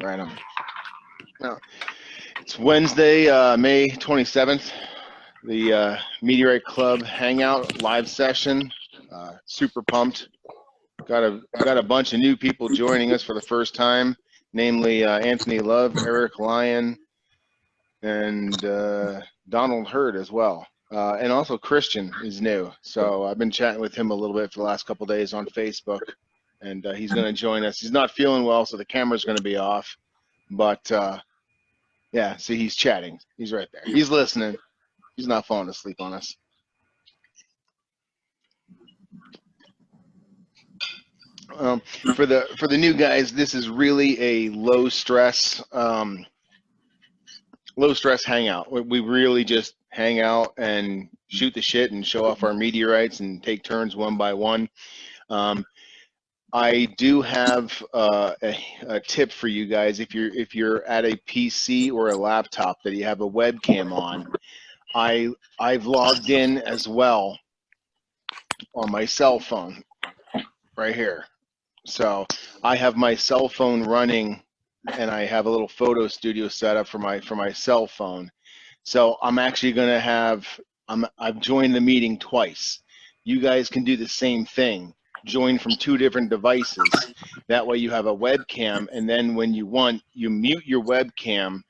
Right on. Now, it's Wednesday, May 27th. The Meteorite Club Hangout live session. Super pumped. Got a bunch of new people joining us for the first time, namely Anthony Love, Eric Lyon, and Donald Hurd as well. And also Christian is new. So I've been chatting with him a little bit for the last couple of days on Facebook, and he's going to join us. He's not feeling well, so the camera's going to be off. But yeah, see, he's chatting. He's right there. He's listening. He's not falling asleep on us. For the new guys, this is really a low stress hangout. We really just hang out and shoot the shit and show off our meteorites and take turns one by one. I do have a tip for you guys. If you're at a PC or a laptop that you have a webcam on, I've logged in as well on my cell phone right here. So I have my cell phone running, and I have a little photo studio set up for my cell phone. So I'm actually going to have I've joined the meeting twice. You guys can do the same thing. Join from two different devices. That way you have a webcam, and then when you want, you mute your webcam,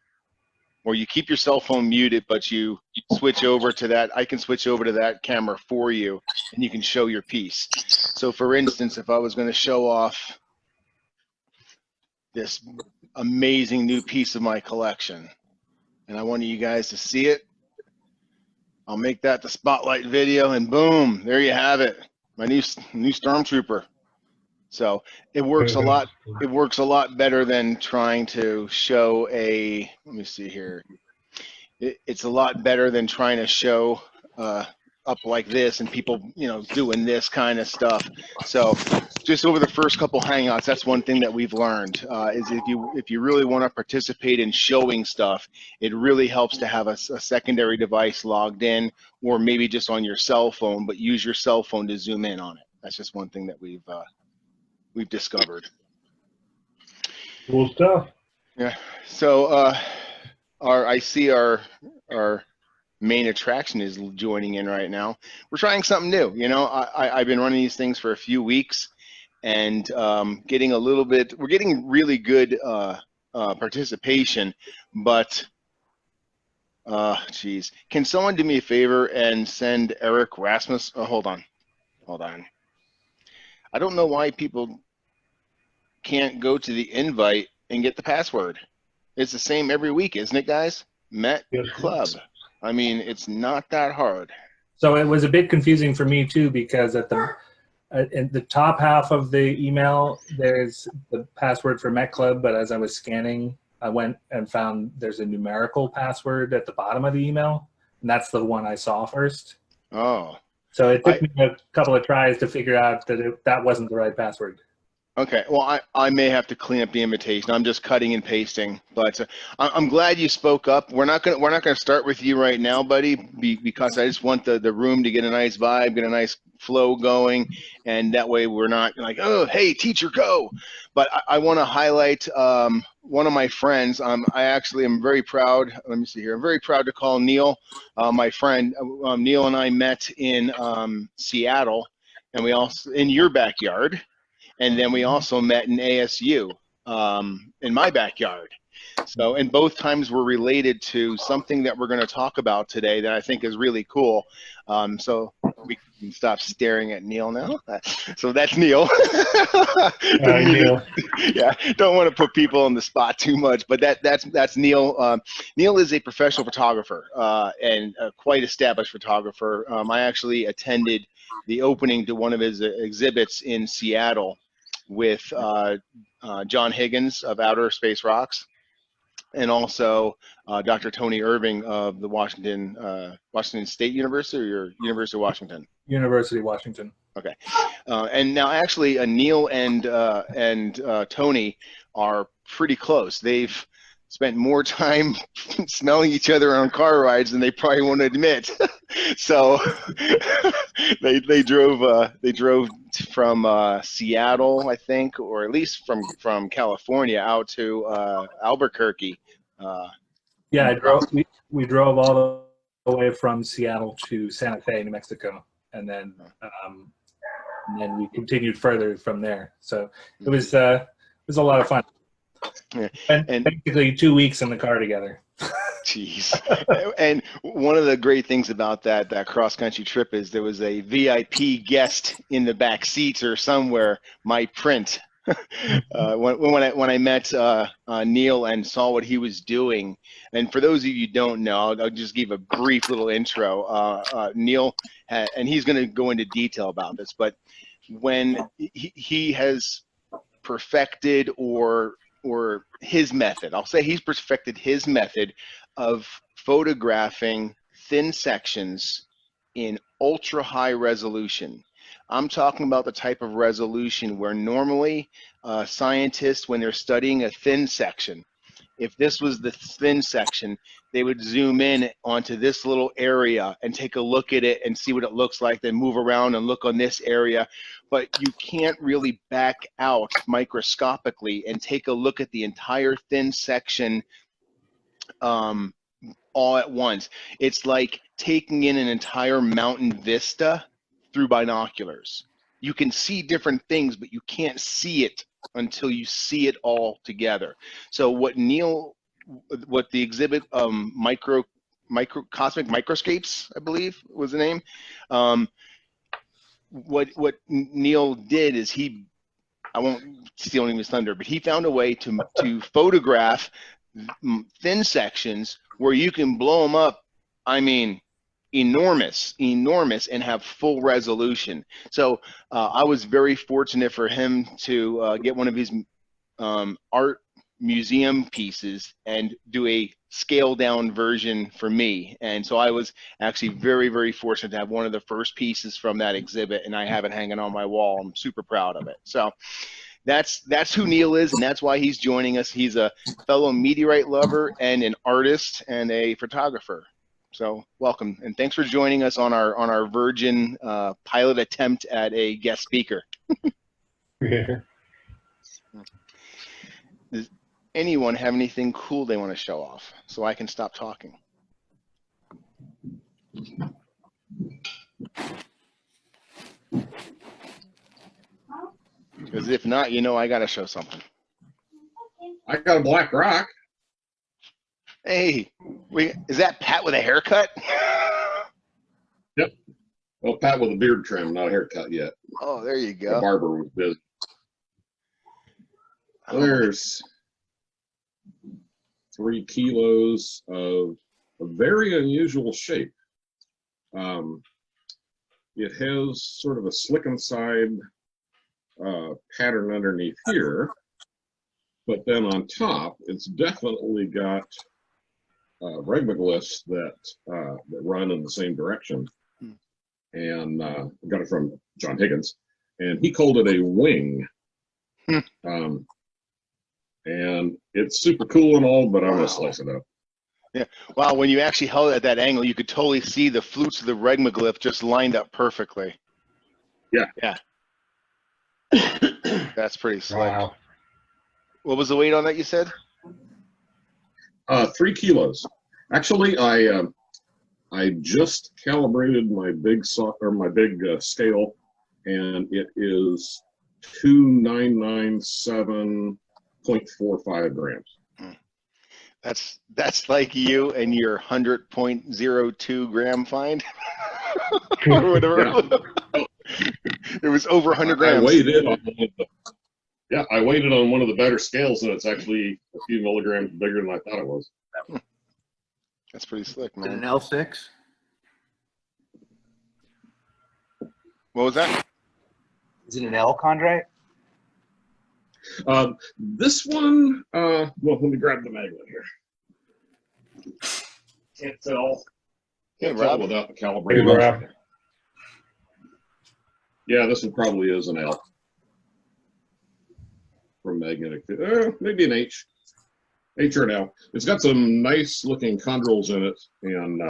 or you keep your cell phone muted, but you switch over to that. I can switch over to that camera for you, and you can show your piece. So for instance, if I was going to show off this amazing new piece of my collection, and I wanted you guys to see it, I'll make that the spotlight video, and boom, there you have it. My new Stormtrooper. So it works a lot. It works a lot better than trying to show a. Let me see here. It's a lot better than trying to show up like this and people, doing this kind of stuff. So just over the first couple hangouts, that's one thing that we've learned is if you really want to participate in showing stuff, it really helps to have a secondary device logged in, or maybe just on your cell phone, but use your cell phone to zoom in on it. That's just one thing that we've discovered. Cool stuff. Yeah. So I see our main attraction is joining in right now. We're trying something new. I've been running these things for a few weeks, and getting a little bit. We're getting really good participation, but geez, can someone do me a favor and send Eric Rasmus? Oh, hold on. I don't know why people can't go to the invite and get the password. It's the same every week, isn't it, guys? Met Club. I mean, it's not that hard. So it was a bit confusing for me too, because at in the top half of the email, there's the password for Met Club, but as I was scanning, I went and found there's a numerical password at the bottom of the email, and that's the one I saw first. Oh. So it took me a couple of tries to figure out that that wasn't the right password. Okay, well, I may have to clean up the invitation. I'm just cutting and pasting, but I'm glad you spoke up. We're not gonna start with you right now, buddy, because I just want the room to get a nice vibe, get a nice flow going, and that way we're not like, oh, hey, teacher, go. But I want to highlight one of my friends. I actually am very proud. Let me see here. I'm very proud to call Neil my friend. Neil and I met in Seattle, and we also in your backyard. And then we also met in ASU in my backyard. So, and both times were related to something that we're going to talk about today that I think is really cool. So we can stop staring at Neil now. So that's Neil. Neil. Yeah, don't want to put people on the spot too much, but that's Neil. Neil is a professional photographer and a quite established photographer. I actually attended the opening to one of his exhibits in Seattle with John Higgins of Outer Space Rocks, and also Dr. Tony Irving of the Washington State University, or University of Washington? University of Washington. Okay. And now actually Neil and Tony are pretty close. They've spent more time smelling each other on car rides than they probably want to admit. So they drove from Seattle, I think, or at least from California out to Albuquerque. Yeah, we drove all the way from Seattle to Santa Fe, New Mexico, and then we continued further from there. So it was a lot of fun. Yeah. And basically 2 weeks in the car together. Jeez. And one of the great things about that cross-country trip is there was a VIP guest in the back seats or somewhere, my print. When I met Neil and saw what he was doing, and for those of you who don't know, I'll just give a brief little intro. Neil, and he's going to go into detail about this, but when he has perfected or his method, I'll say he's perfected his method of photographing thin sections in ultra high resolution. I'm talking about the type of resolution where normally scientists, when they're studying a thin section, if this was the thin section, they would zoom in onto this little area and take a look at it and see what it looks like, then move around and look on this area. But you can't really back out microscopically and take a look at the entire thin section all at once. It's like taking in an entire mountain vista through binoculars. You can see different things, but you can't see it until you see it all together. So what the exhibit, microscopic microscopes, I believe was the name. What Neil did is I won't steal any of his thunder, but he found a way to photograph thin sections where you can blow them up. I mean, enormous, and have full resolution. So I was very fortunate for him to get one of his art museum pieces and do a scaled down version for me. And so I was actually very, very fortunate to have one of the first pieces from that exhibit, and I have it hanging on my wall. I'm super proud of it. So that's who Neil is, and that's why he's joining us. He's a fellow meteorite lover and an artist and a photographer. So welcome, and thanks for joining us on our virgin pilot attempt at a guest speaker. Does anyone have anything cool they want to show off so I can stop talking? Because if not, I got to show something. I got a black rock. Hey, is that Pat with a haircut? Yep. Well, Pat with a beard trim, not a haircut yet. Oh, there you go. The barber was busy. There's 3 kilos of a very unusual shape. It has sort of a slick inside pattern underneath here, but then on top, it's definitely got regmaglyphs that run in the same direction. And I got it from John Higgins, and he called it a wing. And it's super cool and all, but I'm gonna slice it up. Yeah. Wow, when you actually held it at that angle, you could totally see the flutes of the regmaglyph just lined up perfectly. Yeah. Yeah. That's pretty slick. Wow. What was the weight on that you said? 3 kilos. Actually, I just calibrated my big scale, and it is 2997.45 grams. That's like you and your 100.02 gram find, or whatever. Yeah. It was over 100 grams. I weighed it on I weighed it on one of the better scales, and it's actually a few milligrams bigger than I thought it was. That's pretty slick, man. An L6? What was that? Is it an L chondrite? This one, well, let me grab the magnet here. Can't tell. Can't tell without the calibration. Yeah, this one probably is an L. From magnetic, maybe an H. H or an L. It's got some nice looking chondrules in it, and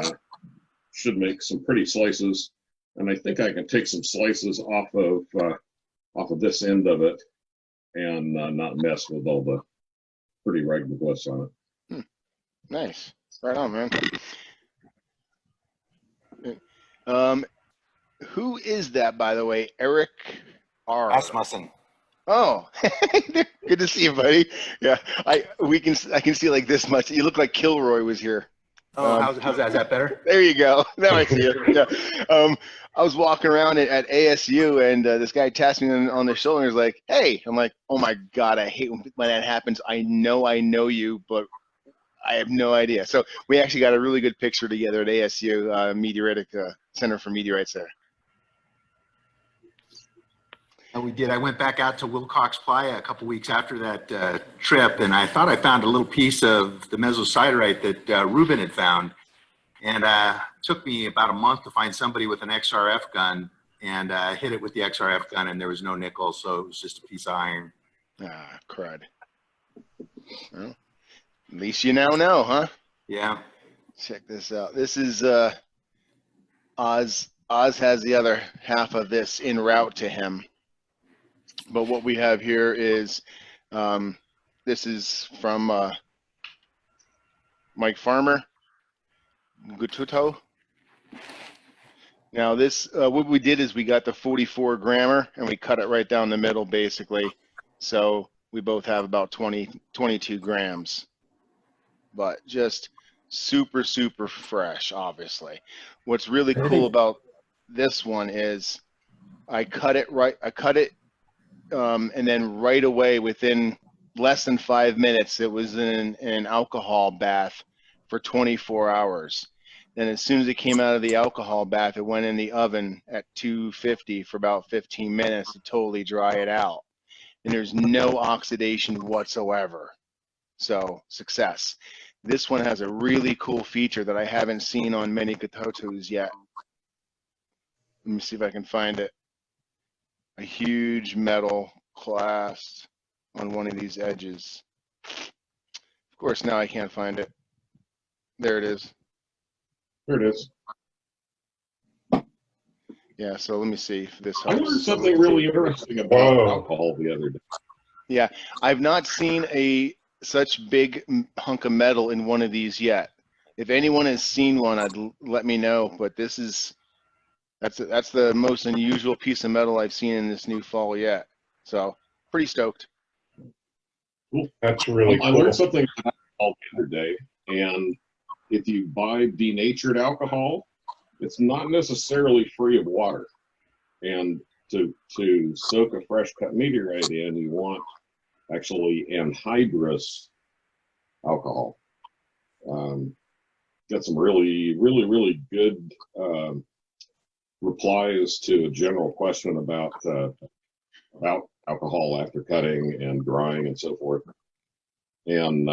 should make some pretty slices. And I think I can take some slices off of off of this end of it and not mess with all the pretty hieroglyphs on it. Nice. Right on, man. Who is that, by the way? Eric R. Asmussen. Oh, good to see you, buddy. Yeah, I can see like this much. You look like Kilroy was here. Oh, how's that? Is that better? There you go. Now I see it. Yeah. I was walking around at ASU, and this guy tapped me on the shoulder and was like, "Hey." I'm like, "Oh my God, I hate when that happens. I know you, but I have no idea." So we actually got a really good picture together at ASU, Meteorite Center for Meteorites there. And we did. I went back out to Wilcox Playa a couple weeks after that trip, and I thought I found a little piece of the mesosiderite that Ruben had found. And it took me about a month to find somebody with an XRF gun, and hit it with the XRF gun, and there was no nickel, so it was just a piece of iron. Ah, crud. Well, at least you now know, huh? Yeah. Check this out. This is Oz. Oz has the other half of this en route to him. But what we have here is, this is from Mike Farmer, Gututo. Now this, what we did is we got the 44 grammer and we cut it right down the middle basically. So we both have about 22 grams, but just super, super fresh, obviously. What's really cool about this one is I cut it, and then right away, within less than 5 minutes, it was in an alcohol bath for 24 hours. Then as soon as it came out of the alcohol bath, it went in the oven at 250 for about 15 minutes to totally dry it out. And there's no oxidation whatsoever. So success. This one has a really cool feature that I haven't seen on many Katotus yet. Let me see if I can find it. A huge metal clasp on one of these edges. Of course, now I can't find it. There it is. There it is. Yeah, so let me see if this I helps. learned something really interesting about alcohol the other day. Yeah, I've not seen such big hunk of metal in one of these yet. If anyone has seen one, let me know. But this is that's the most unusual piece of metal I've seen in this new fall yet. So pretty stoked. Cool. That's really cool. I learned something about alcohol the other day, and if you buy denatured alcohol, it's not necessarily free of water. And to soak a fresh cut meteorite in, you want actually anhydrous alcohol. Got some really good replies to a general question about alcohol after cutting and drying and so forth. And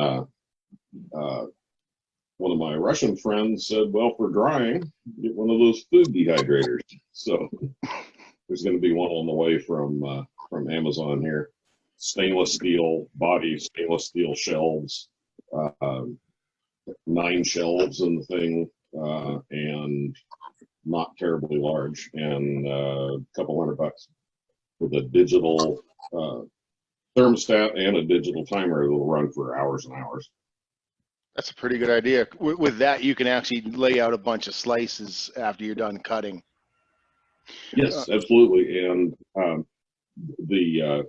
one of my Russian friends said, well, for drying, get one of those food dehydrators. So there's going to be one on the way from Amazon here. Stainless steel body, stainless steel shelves, 9 shelves in the thing, and not terribly large, and a couple $100 with a digital thermostat and a digital timer that will run for hours and hours. That's a pretty good idea. With that, you can actually lay out a bunch of slices after you're done cutting. Yes, absolutely. And the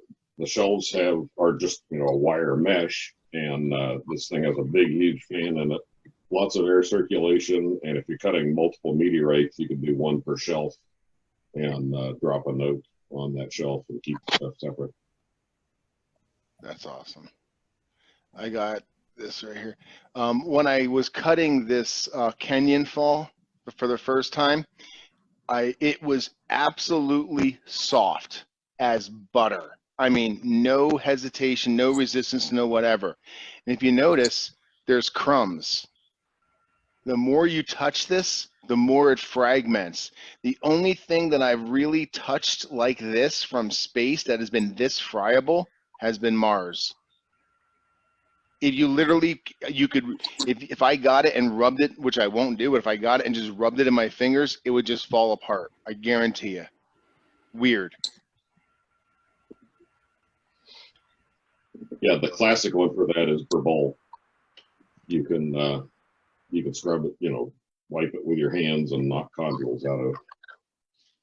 shelves are just a wire mesh, and this thing has a big, huge fan in it. Lots of air circulation, and if you're cutting multiple meteorites, you can do one per shelf and drop a note on that shelf and keep the stuff separate. That's awesome. I got this right here. When I was cutting this Kenyan fall for the first time, it was absolutely soft as butter. I mean, no hesitation, no resistance, no whatever. And if you notice, there's crumbs. The more you touch this, the more it fragments. The only thing that I've really touched like this from space that has been this friable has been Mars. If you literally, if I got it and rubbed it, which I won't do, but if I got it and just rubbed it in my fingers, it would just fall apart. I guarantee you. Weird. Yeah, the classic one for that is Burbull. You can scrub it, wipe it with your hands and knock condules out of it.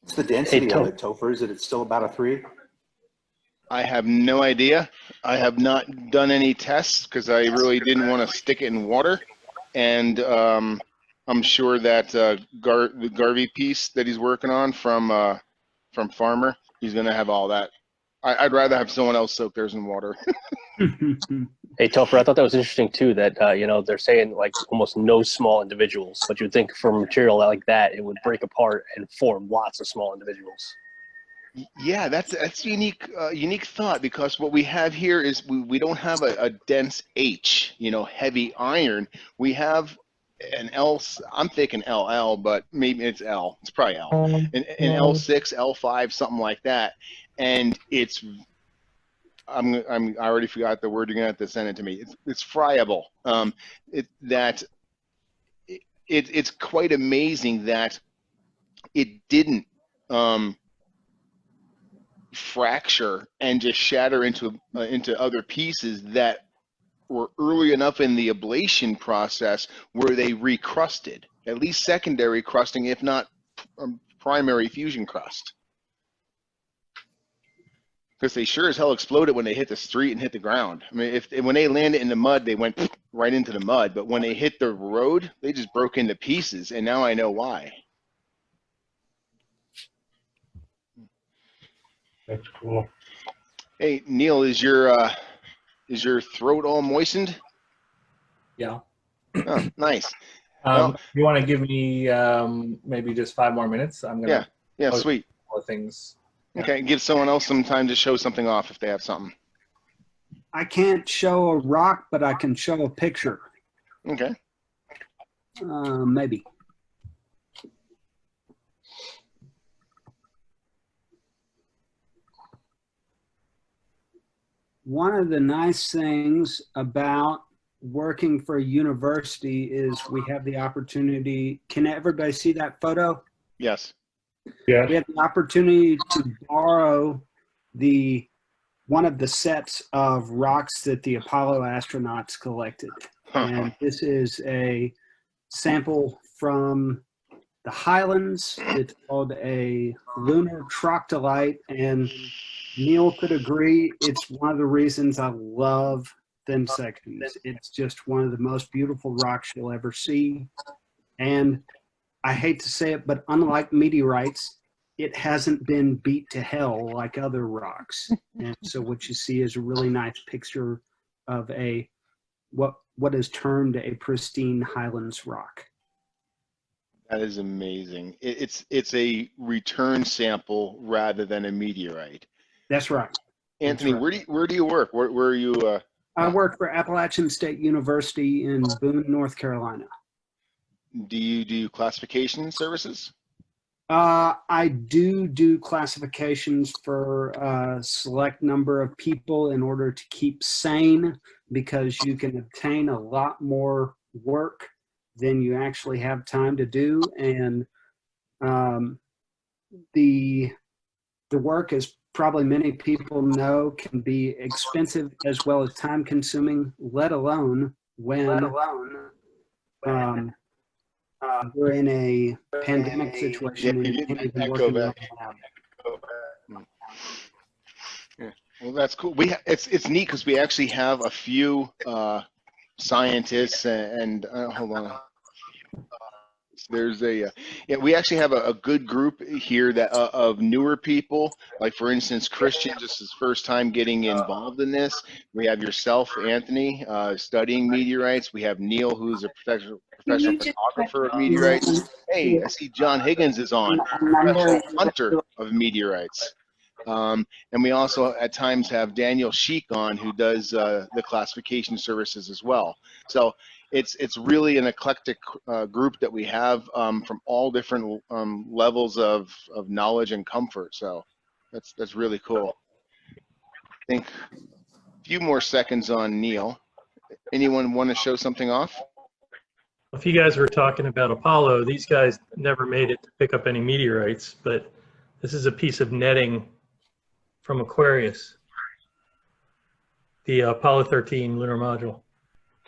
What's the density of it, Topher? Is it still about a 3? I have no idea. I have not done any tests because I really didn't want to stick it in water. And I'm sure that the Garvey piece that he's working on from Farmer, he's going to have all that. I'd rather have someone else soak theirs in water. Hey, Topher, I thought that was interesting too, that, they're saying like almost no small individuals, but you'd think for material like that, it would break apart and form lots of small individuals. Yeah, that's unique thought, because what we have here is we don't have a dense H, heavy iron. We have an L, I'm thinking LL, but maybe it's L. It's probably L. An L6, L5, something like that. And it's, I already forgot the word. You're gonna have to send it to me. It's friable. It's quite amazing that it didn't fracture and just shatter into other pieces that were early enough in the ablation process where they recrusted, at least secondary crusting, if not primary fusion crust. Because they sure as hell exploded when they hit the street and hit the ground. I mean, when they landed in the mud, they went right into the mud. But when they hit the road, they just broke into pieces. And now I know why. That's cool. Hey, Neil, is your throat all moistened? Yeah. Oh, nice. You want to give me maybe just 5 more minutes? I'm gonna. Yeah, sweet. More things. Okay, give someone else some time to show something off if they have something. I can't show a rock, but I can show a picture. Okay. Maybe. One of the nice things about working for a university is we have the opportunity. Can everybody see that photo? Yes. Yeah. We have the opportunity to borrow one of the sets of rocks that the Apollo astronauts collected. And this is a sample from the Highlands. It's called a lunar troctolite, and Neil could agree it's one of the reasons I love thin sections. It's just one of the most beautiful rocks you'll ever see. And I hate to say it, but unlike meteorites, it hasn't been beat to hell like other rocks. And so what you see is a really nice picture of what is termed a pristine Highlands rock. That is amazing. It's a return sample rather than a meteorite. That's right. Anthony, That's right. where do you work? Where are you? I work for Appalachian State University in Boone, North Carolina. Do you do classification services? I do classifications for a select number of people in order to keep sane, because you can obtain a lot more work than you actually have time to do. And the work, as probably many people know, can be expensive as well as time consuming, let alone when we're in a pandemic situation where you can't even work in the lab. Yeah. Well, that's cool. It's neat because we actually have a few scientists and hold on. There's we actually have a good group here that of newer people. Like, for instance, Christian, just his first time getting involved in this. We have yourself, Anthony, studying meteorites. We have Neil, who's a professional photographer of meteorites. Hey, I see John Higgins is on, professional hunter of meteorites. And we also at times have Daniel Sheik on, who does the classification services as well. So it's really an eclectic group that we have from all different levels of knowledge and comfort. So that's really cool. I think a few more seconds on Neil. Anyone want to show something off? If you guys were talking about Apollo, these guys never made it to pick up any meteorites, but this is a piece of netting from Aquarius. the Apollo 13 lunar module.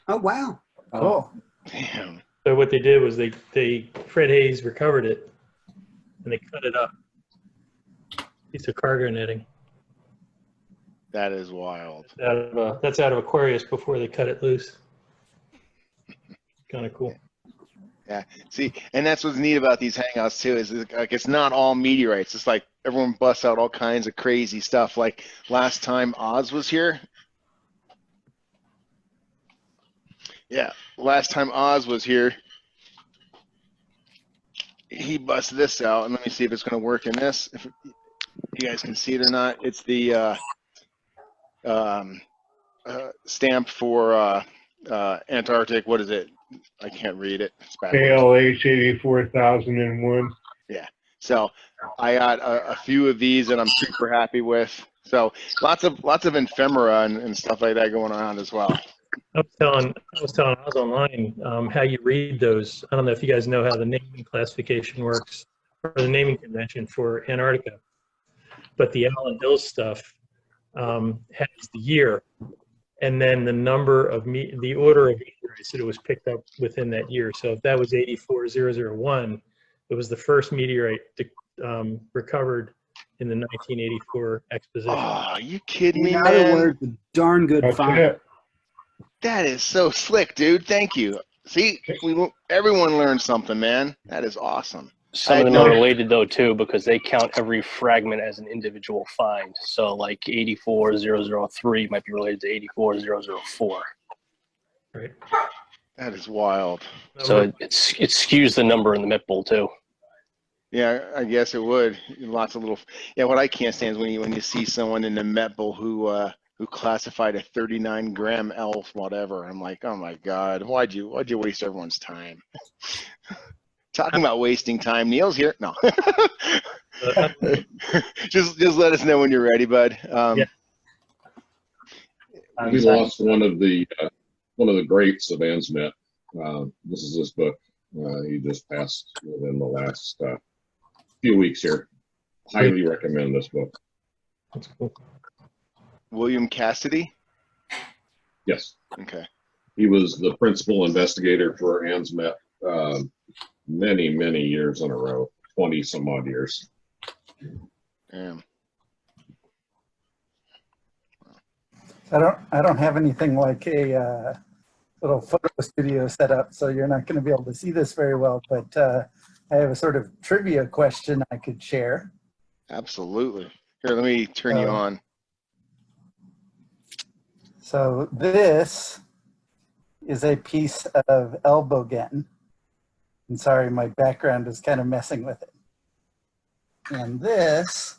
Oh, wow. Oh, Damn. So what they did was Fred Hayes recovered it and they cut it up. Piece of cargo netting. That is wild. That's out of Aquarius before they cut it loose. Kind of cool. Yeah. See, and that's what's neat about these hangouts too, is like it's not all meteorites. It's like everyone busts out all kinds of crazy stuff. Like last time Oz was here. Yeah, last time Oz was here, he busted this out, and let me see if it's going to work in this. If you guys can see it or not, it's the stamp for Antarctic. What is it? I can't read it. It's backwards. KLH 84001. Yeah. So I got a few of these that I'm super happy with. So lots of ephemera and stuff like that going around as well. I was telling Oz online how you read those. I don't know if you guys know how the naming classification works or the naming convention for Antarctica, but the Allen Hill stuff has the year and then the number of the order of meteorites that it was picked up within that year. So if that was 84001, it was the first meteorite recovered in the 1984 exposition. Oh, you kidding me, In other man? words, a darn good That's find. it. That is so slick, dude. Thank you. See, everyone learned something, man. That is awesome. Some of them are related though too, because they count every fragment as an individual find. So like 84003 might be related to 84004. Right. That is wild. So it skews the number in the Met Bowl too. Yeah, I guess it would. Lots of little. Yeah, what I can't stand is when you see someone in the Met Bowl who classified a 39-gram elf, whatever. I'm like, oh my God, why'd you waste everyone's time? Talking about wasting time. Neil's here. No. just let us know when you're ready, bud. Yeah. We lost one of the greats of ANSMET. This is his book. He just passed within the last few weeks here. Highly recommend this book. That's cool. William Cassidy? Yes. Okay. He was the principal investigator for ANSMET many, many years in a row, 20 some odd years. Damn. I don't have anything like a little photo studio set up, so you're not going to be able to see this very well, but I have a sort of trivia question I could share. Absolutely. Here, let me turn you on. So this is a piece of Elbogen. And sorry, my background is kind of messing with it. And this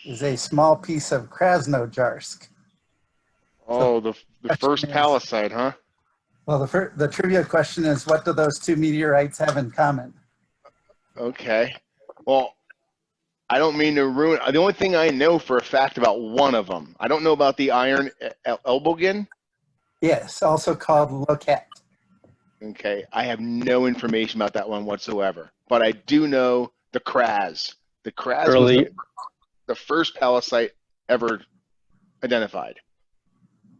is a small piece of Krasnojarsk. Oh, the first palisade, huh? Well, the trivia question is, what do those two meteorites have in common? Okay. Well, I don't mean to ruin. The only thing I know for a fact about one of them, I don't know about the iron Elbogen. Yes, also called Loquet. Okay, I have no information about that one whatsoever, but I do know the Kras. The Kras was the first palisade ever identified.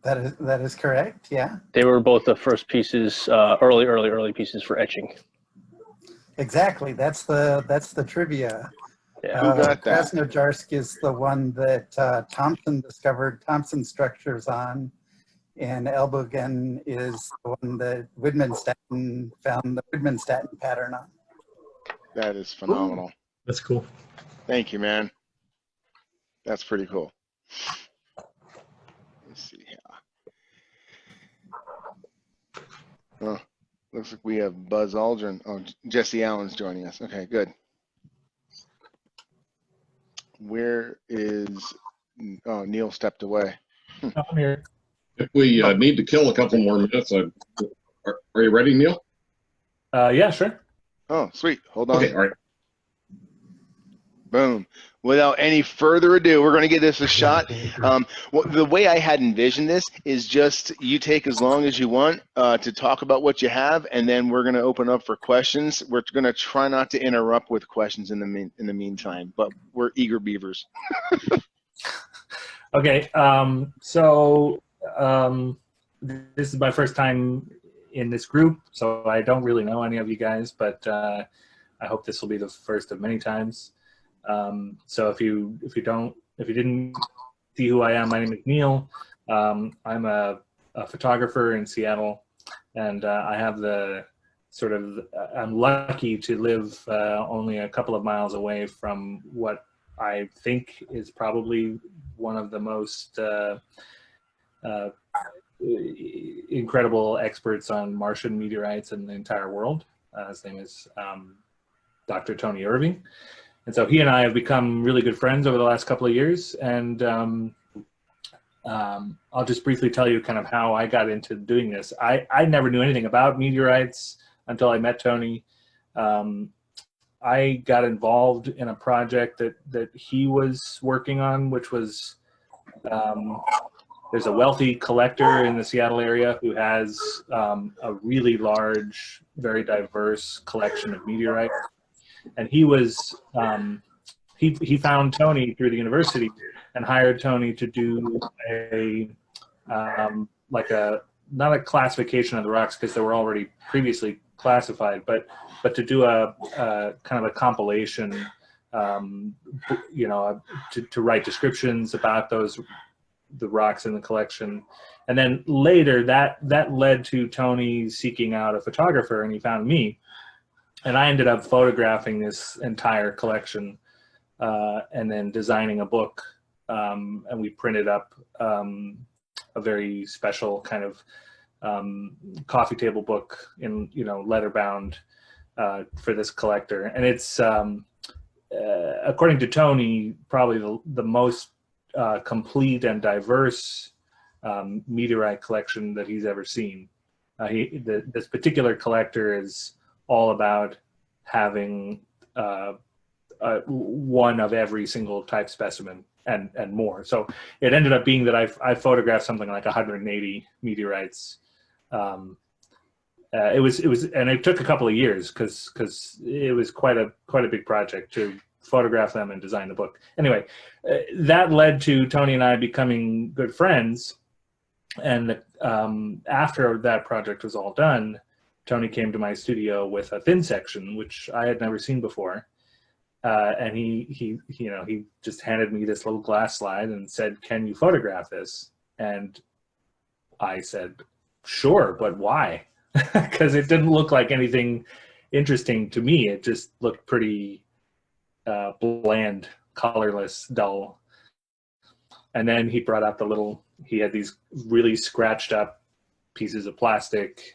That is correct. Yeah. They were both the first pieces, early pieces for etching. Exactly. That's the trivia. Yeah. Who got that? Krasnojarsk is the one that Thomson discovered Thomson structures on, and Elbogen is the one that Widmanstätten found the Widmanstätten pattern on. That is phenomenal. That's cool. Thank you, man. That's pretty cool. Let's see here. Oh, looks like we have Buzz Aldrin. Oh, Jesse Allen's joining us. Okay, good. Where is? Oh, Neil stepped away. I'm here. If we need to kill a couple more minutes, are you ready, Neil? Yeah, sure. Oh, sweet. Hold on. Okay, all right. Boom. Without any further ado, we're going to give this a shot. The way I had envisioned this is just you take as long as you want to talk about what you have, and then we're going to open up for questions. We're going to try not to interrupt with questions in the meantime, but we're eager beavers. Okay, this is my first time in this group, so I don't really know any of you guys, but I hope this will be the first of many times. So if you didn't see who I am, my name is Neil. I'm a photographer in Seattle, and I have the I'm lucky to live only a couple of miles away from what I think is probably one of the most incredible experts on Martian meteorites in the entire world. His name is Dr. Tony Irving. And so he and I have become really good friends over the last couple of years. And I'll just briefly tell you kind of how I got into doing this. I never knew anything about meteorites until I met Tony. I got involved in a project that he was working on, which was, there's a wealthy collector in the Seattle area who has a really large, very diverse collection of meteorites. And he was, he found Tony through the university and hired Tony to do not a classification of the rocks because they were already previously classified, but to do a kind of a compilation, you know, to write descriptions about the rocks in the collection. And then later that led to Tony seeking out a photographer, and he found me. And I ended up photographing this entire collection and then designing a book. And we printed up a very special kind of coffee table book in, you know, leather bound for this collector. And it's, according to Tony, probably the most complete and diverse meteorite collection that he's ever seen. This particular collector is all about having one of every single type specimen and more. So it ended up being that I photographed something like 180 meteorites. It was, and it took a couple of years because it was quite a big project to photograph them and design the book. Anyway, that led to Tony and I becoming good friends. And after that project was all done, Tony came to my studio with a thin section, which I had never seen before. And he just handed me this little glass slide and said, "Can you photograph this?" And I said, "Sure, but why?" Because it didn't look like anything interesting to me. It just looked pretty bland, colorless, dull. And then he brought out he had these really scratched up pieces of plastic,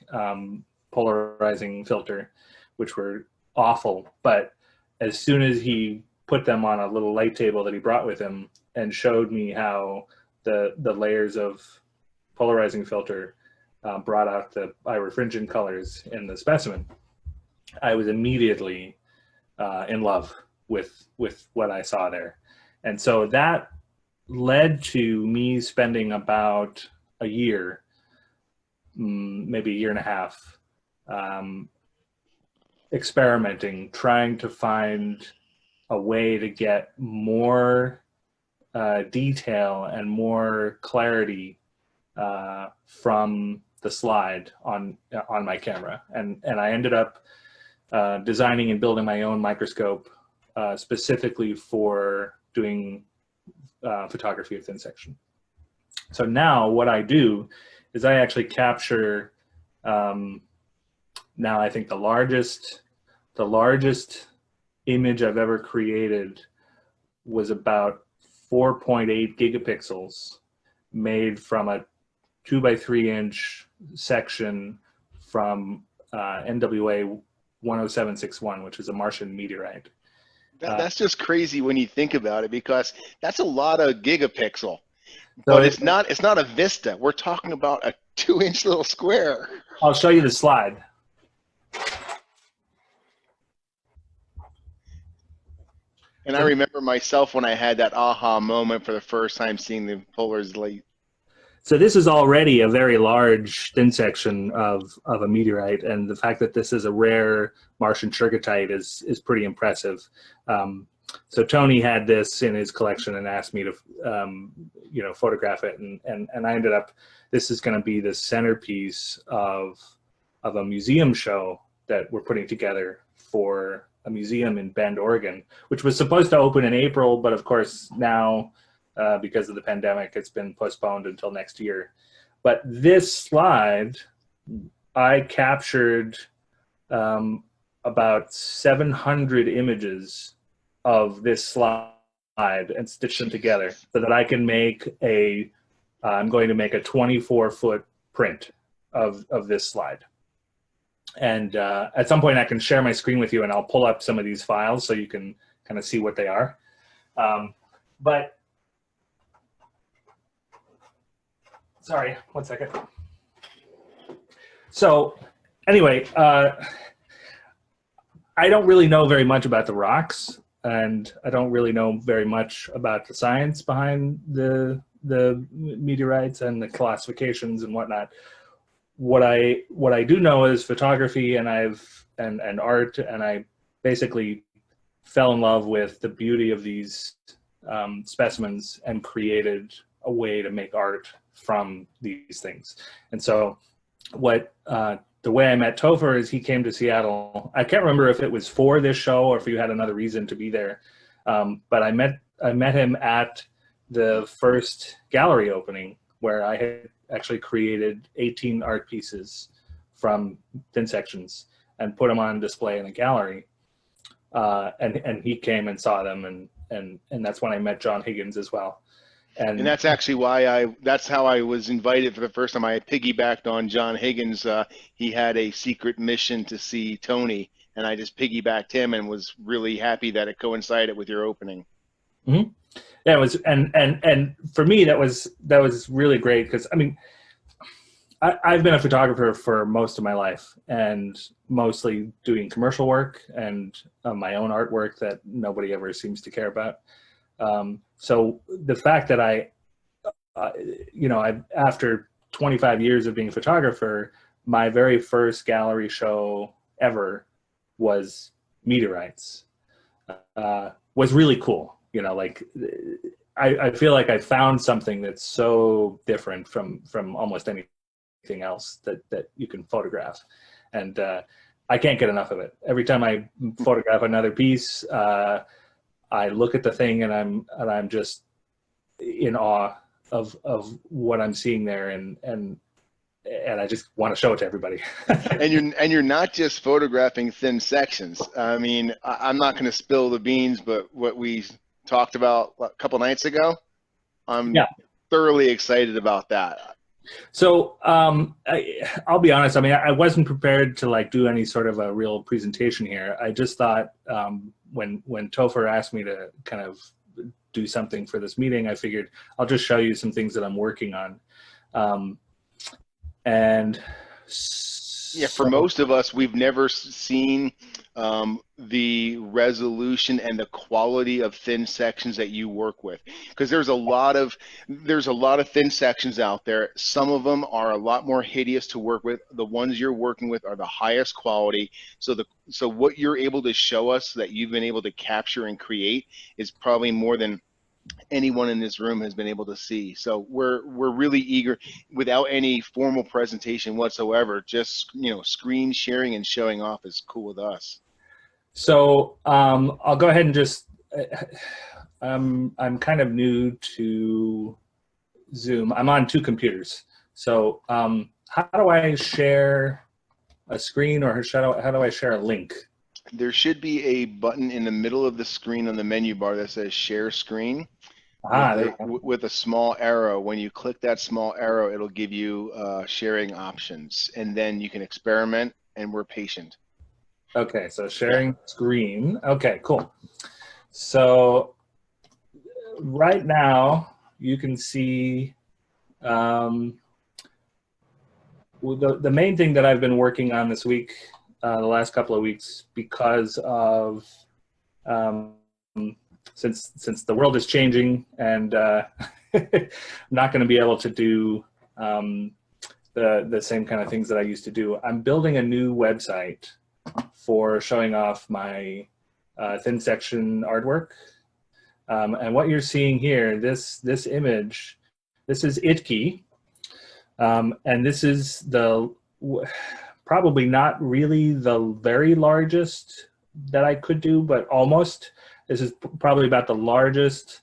polarizing filter, which were awful. But as soon as he put them on a little light table that he brought with him and showed me how the layers of polarizing filter brought out the birefringent colors in the specimen, I was immediately in love with what I saw there. And so that led to me spending about a year, maybe a year and a half, experimenting, trying to find a way to get more detail and more clarity from the slide on my camera. And I ended up designing and building my own microscope specifically for doing photography of thin section. So now what I do is I actually capture, now I think the largest image I've ever created was about 4.8 gigapixels, made from a 2x3 inch section from NWA 10761, which is a Martian meteorite. That's just crazy when you think about it, because that's a lot of gigapixel. But it's not a vista. We're talking about a 2-inch little square. I'll show you the slide. And I remember myself when I had that aha moment for the first time seeing the polars late. So this is already a very large thin section of a meteorite, and the fact that this is a rare Martian trigatite is pretty impressive. So Tony had this in his collection and asked me to, photograph it, and I ended up. This is going to be the centerpiece of a museum show that we're putting together for a museum in Bend, Oregon, which was supposed to open in April, but of course now, because of the pandemic, it's been postponed until next year. But this slide, I captured about 700 images of this slide and stitched them together so that I can make I'm going to make a 24-foot print of this slide. And at some point I can share my screen with you, and I'll pull up some of these files so you can kind of see what they are. But sorry, one second. So anyway, I don't really know very much about the rocks, and I don't really know very much about the science behind the meteorites and the classifications and whatnot. What I do know is photography, and and art, and I basically fell in love with the beauty of these specimens and created a way to make art from these things. And so the way I met Topher is he came to Seattle. I can't remember if it was for this show or if you had another reason to be there. But I met him at the first gallery opening, where I had actually created 18 art pieces from thin sections and put them on display in a gallery. And he came and saw them, and that's when I met John Higgins as well. And that's actually why that's how I was invited for the first time. I piggybacked on John Higgins. He had a secret mission to see Tony, and I just piggybacked him and was really happy that it coincided with your opening. Mm-hmm. Yeah, it was, and for me that was really great, because I mean, I've been a photographer for most of my life, and mostly doing commercial work and my own artwork that nobody ever seems to care about. So the fact that I after 25 years of being a photographer, my very first gallery show ever was meteorites. Was really cool. Like I feel like I found something that's so different from almost anything else that you can photograph, and I can't get enough of it. Every time I photograph another piece, I look at the thing and I'm just in awe of what I'm seeing there, and I just want to show it to everybody. and you're not just photographing thin sections. I mean, I'm not going to spill the beans, but what we talked about a couple nights ago, I'm thoroughly excited about that. So I'll be honest. I mean, I wasn't prepared to like do any sort of a real presentation here. I just thought when Topher asked me to kind of do something for this meeting, I figured I'll just show you some things that I'm working on. And yeah, for most of us, we've never seen the resolution and the quality of thin sections that you work with, because there's a lot of thin sections out there. Some of them are a lot more hideous to work with. The ones you're working with are the highest quality. So what you're able to show us that you've been able to capture and create is probably more than anyone in this room has been able to see. So we're really eager, without any formal presentation whatsoever, just screen sharing and showing off is cool with us. So I'll go ahead and just I'm kind of new to Zoom. I'm on two computers. So how do I share a screen, or how do I share a link? There should be a button in the middle of the screen on the menu bar that says share screen with a small arrow. When you click that small arrow, it'll give you sharing options, and then you can experiment, and we're patient. Okay, so sharing screen. Okay, cool. So right now you can see the main thing that I've been working on this week, the last couple of weeks, because of since the world is changing and I'm not going to be able to do the same kind of things that I used to do, I'm building a new website for showing off my thin section artwork. And what you're seeing here, this image, this is ITKey, and this is probably not really the very largest that I could do, but almost. This is probably about the largest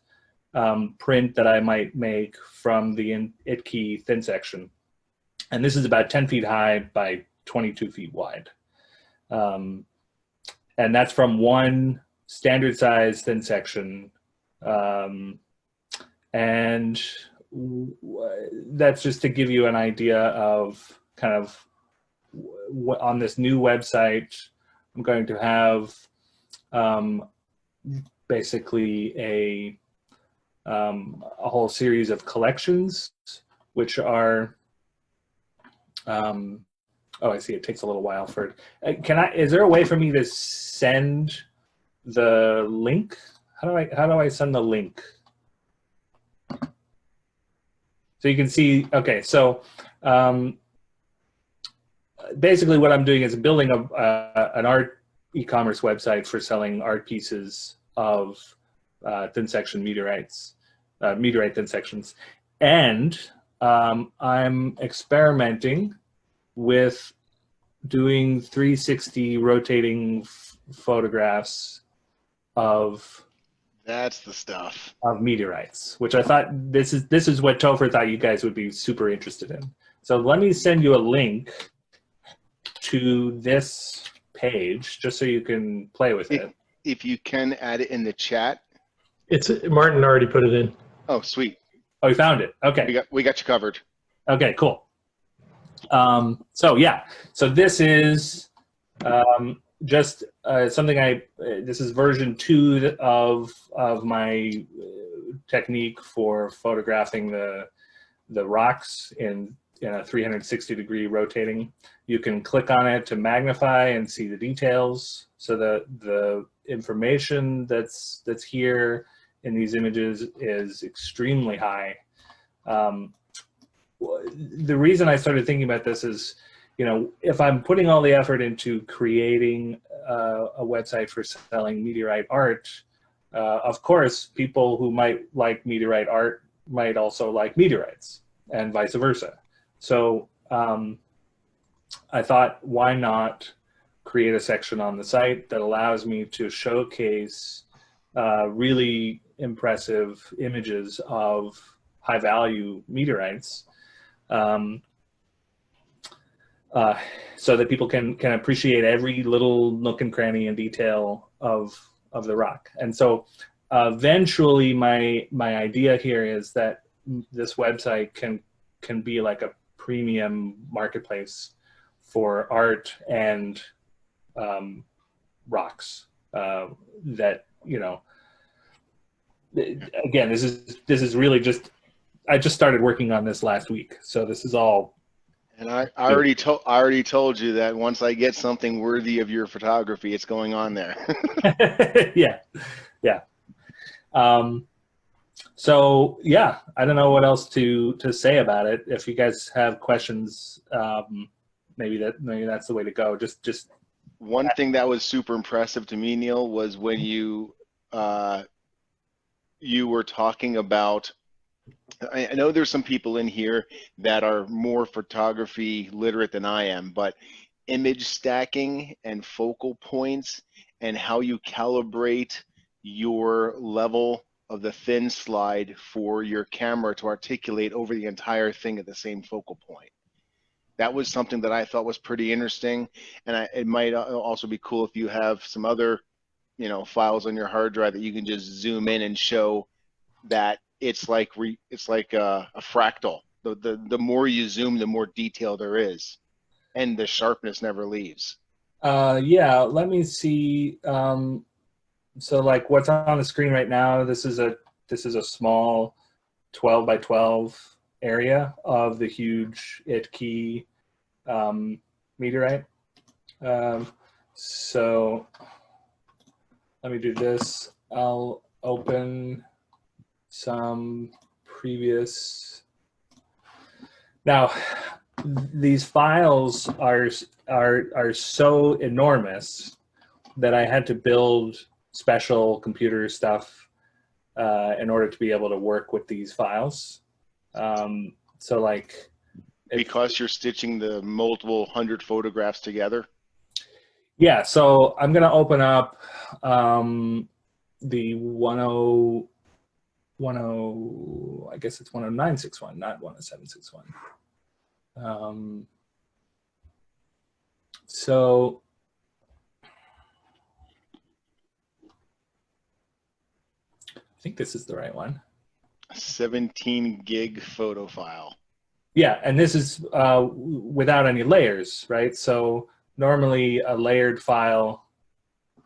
print that I might make from the ITKey thin section. And this is about 10 feet high by 22 feet wide. And that's from one standard size thin section. And that's just to give you an idea of kind of on this new website, I'm going to have basically a whole series of collections, which are, oh, I see, it takes a little while for it. Is there a way for me to send the link? How do I send the link? So you can see, okay, so basically what I'm doing is building an art e-commerce website for selling art pieces of thin section meteorites, meteorite thin sections. And I'm experimenting with doing 360 rotating photographs of That's the stuff. of meteorites, which I thought this is what Topher thought you guys would be super interested in. So let me send you a link to this page just so you can play with it. If you can add it in the chat. It's Martin already put it in. Oh, sweet. Oh, you found it. Okay. We got you covered. Okay, cool. So yeah, so this is just something this is version 2 of my technique for photographing the rocks in a 360-degree rotating. You can click on it to magnify and see the details. So the information that's here in these images is extremely high. The reason I started thinking about this is, if I'm putting all the effort into creating a website for selling meteorite art, of course, people who might like meteorite art might also like meteorites, and vice versa. So I thought, why not create a section on the site that allows me to showcase really impressive images of high-value meteorites, so that people can appreciate every little nook and cranny and detail of the rock. And so eventually my idea here is that this website can be like a premium marketplace for art and rocks that, again, this is really just, I just started working on this last week, so this is all. And I already told you that once I get something worthy of your photography, it's going on there. Yeah. So yeah, I don't know what else to say about it. If you guys have questions, maybe that's the way to go. Just one thing that was super impressive to me, Neil, was when you were talking about. I know there's some people in here that are more photography literate than I am, but image stacking and focal points and how you calibrate your level of the thin slide for your camera to articulate over the entire thing at the same focal point. That was something that I thought was pretty interesting, and it might also be cool if you have some other, files on your hard drive that you can just zoom in and show that it's like a fractal. The more you zoom, the more detail there is, and the sharpness never leaves. Yeah, let me see. So like what's on the screen right now, this is a small 12 by 12 area of the huge ITKey meteorite. So let me do this. I'll open some previous. Now, these files are so enormous that I had to build special computer stuff in order to be able to work with these files. So like, because you're stitching the multiple 100 photographs together. Yeah, so I'm gonna open up the 10, I guess it's 10961, not 10761. So I think this is the right one. 17 gig photo file. Yeah, and this is without any layers, right? So normally a layered file,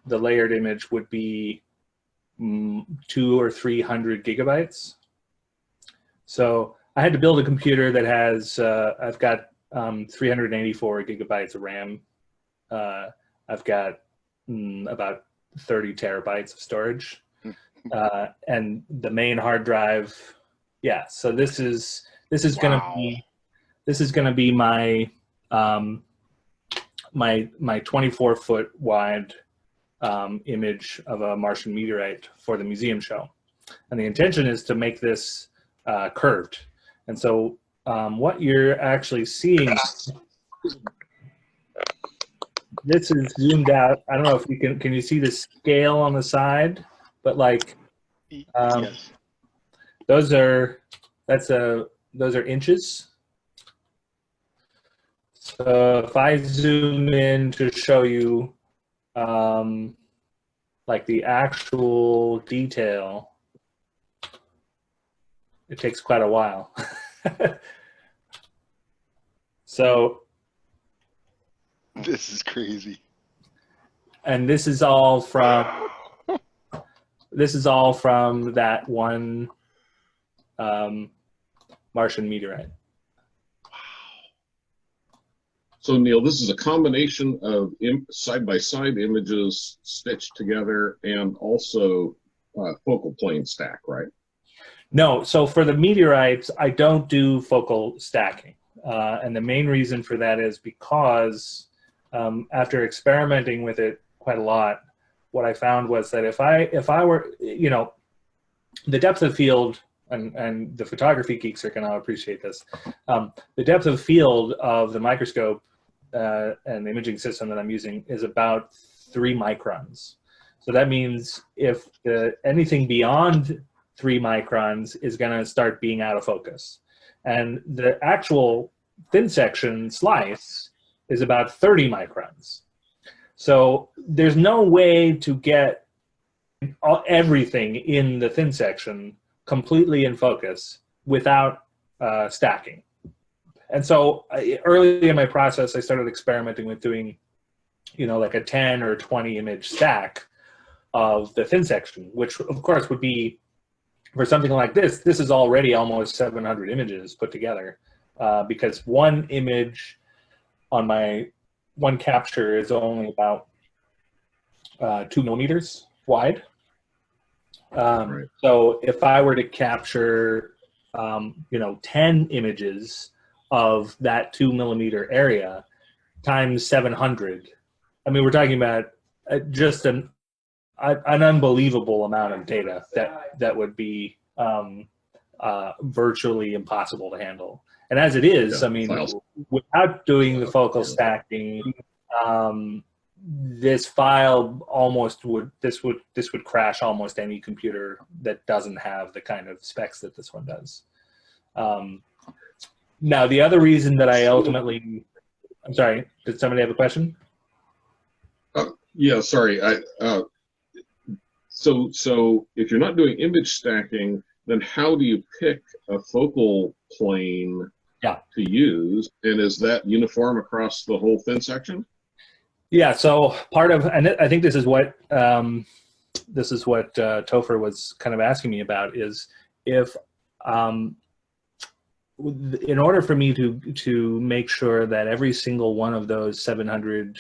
the layered image would be 200 or 300 gigabytes. So I had to build a computer that has, I've got 384 gigabytes of RAM. I've got about 30 terabytes of storage. And the main hard drive, yeah, so this is gonna be my my 24-foot wide image of a Martian meteorite for the museum show, and the intention is to make this curved. And so what you're actually seeing, this is zoomed out. I don't know if you can you see the scale on the side, but like Yes. those are inches. So if I zoom in to show you like the actual detail, it takes quite a while. So This is crazy. and this is all from that one Martian meteorite. So Neil, this is a combination of side-by-side images stitched together and also focal plane stack, right? No, so for the meteorites, I don't do focal stacking. And the main reason for that is because after experimenting with it quite a lot, what I found was that if I were, you know, the depth of field, and the photography geeks are going to appreciate this, the depth of field of the microscope and the imaging system that I'm using is about 3 microns. So that means if anything beyond 3 microns is going to start being out of focus. And the actual thin section slice is about 30 microns. So there's no way to get everything in the thin section completely in focus without stacking. And so early in my process, I started experimenting with doing, you know, like a 10 or 20 image stack of the thin section, which of course would be, for something like this is already almost 700 images put together, because one image on my one capture is only about 2 millimeters wide. Right. So if I were to capture, you know, 10 images of that 2 millimeter area times 700, I mean, we're talking about just an unbelievable amount of data that would be virtually impossible to handle. And as it is, Yeah, I mean, files. without doing the focal stacking, this file almost would crash almost any computer that doesn't have the kind of specs that this one does. Now, the other reason that I ultimately, I'm sorry, did somebody have a question? Yeah, sorry. So if you're not doing image stacking, then how do you pick a focal plane to use? And is that uniform across the whole thin section? Yeah, so part of, and I think this is what Topher was kind of asking me about, is if in order for me to make sure that every single one of those 700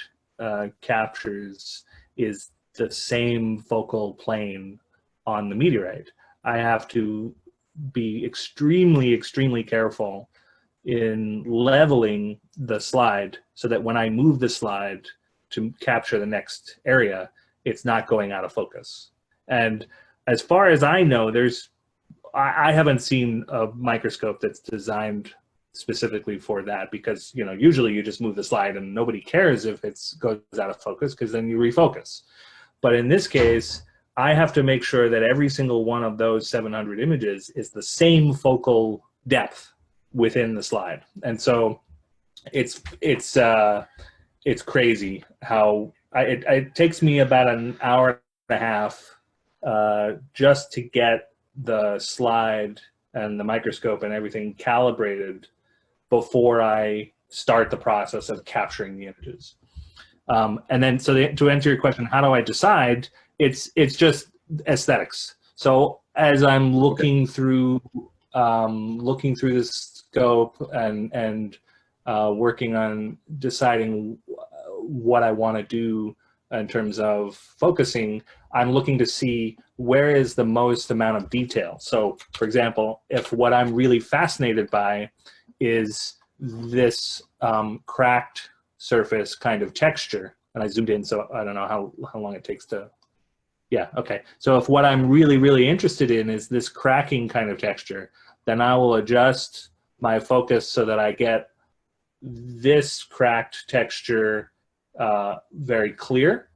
captures is the same focal plane on the meteorite. I have to be extremely, extremely careful in leveling the slide so that when I move the slide to capture the next area, it's not going out of focus. And as far as I know, I haven't seen a microscope that's designed specifically for that, because usually you just move the slide and nobody cares if it goes out of focus, because then you refocus. But in this case, I have to make sure that every single one of those 700 images is the same focal depth within the slide. And so it's crazy how it takes me about an hour and a half just to get the slide and the microscope and everything calibrated before I start the process of capturing the images. And then, to answer your question, how do I decide? It's just aesthetics. So as I'm looking through the scope and working on deciding what I want to do in terms of focusing, I'm looking to see where is the most amount of detail. So, for example, if what I'm really fascinated by is this cracked surface kind of texture, and I zoomed in, so I don't know how long it takes to, yeah, okay. So if what I'm really, really interested in is this cracking kind of texture, then I will adjust my focus so that I get this cracked texture very clear.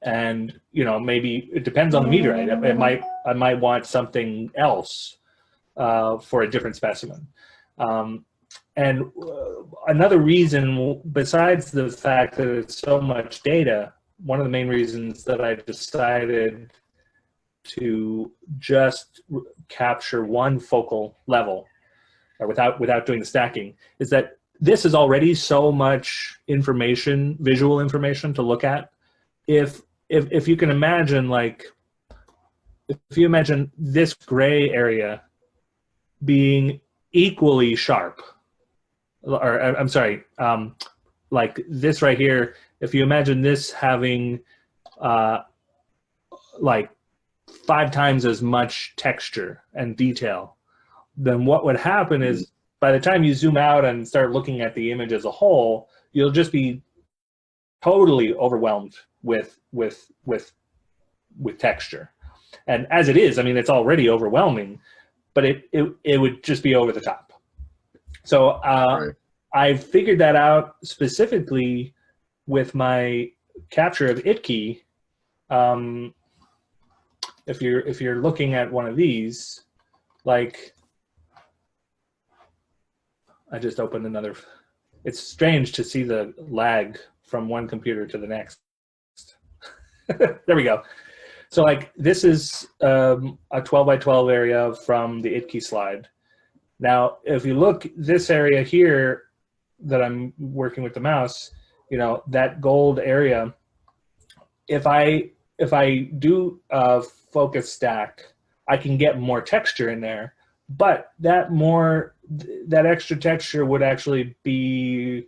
And maybe it depends on the meteorite. I might want something else for a different specimen. And another reason, besides the fact that it's so much data, one of the main reasons that I decided to just capture one focal level without doing the stacking is that this is already so much information, visual information to look at. If you can imagine, if you imagine this gray area being equally sharp, or I'm sorry, like this right here, if you imagine this having like 5 times as much texture and detail, then what would happen is by the time you zoom out and start looking at the image as a whole, you'll just be totally overwhelmed with texture. And as it is, I mean, it's already overwhelming, but it would just be over the top. So Right. I figured that out specifically with my capture of ITKI. If you're looking at one of these, like, I just opened another. It's strange to see the lag from one computer to the next. There we go. So like this is a 12 by 12 area from the ITKI slide. Now, if you look this area here that I'm working with the mouse, that gold area, if I do a focus stack, I can get more texture in there, but that extra texture would actually be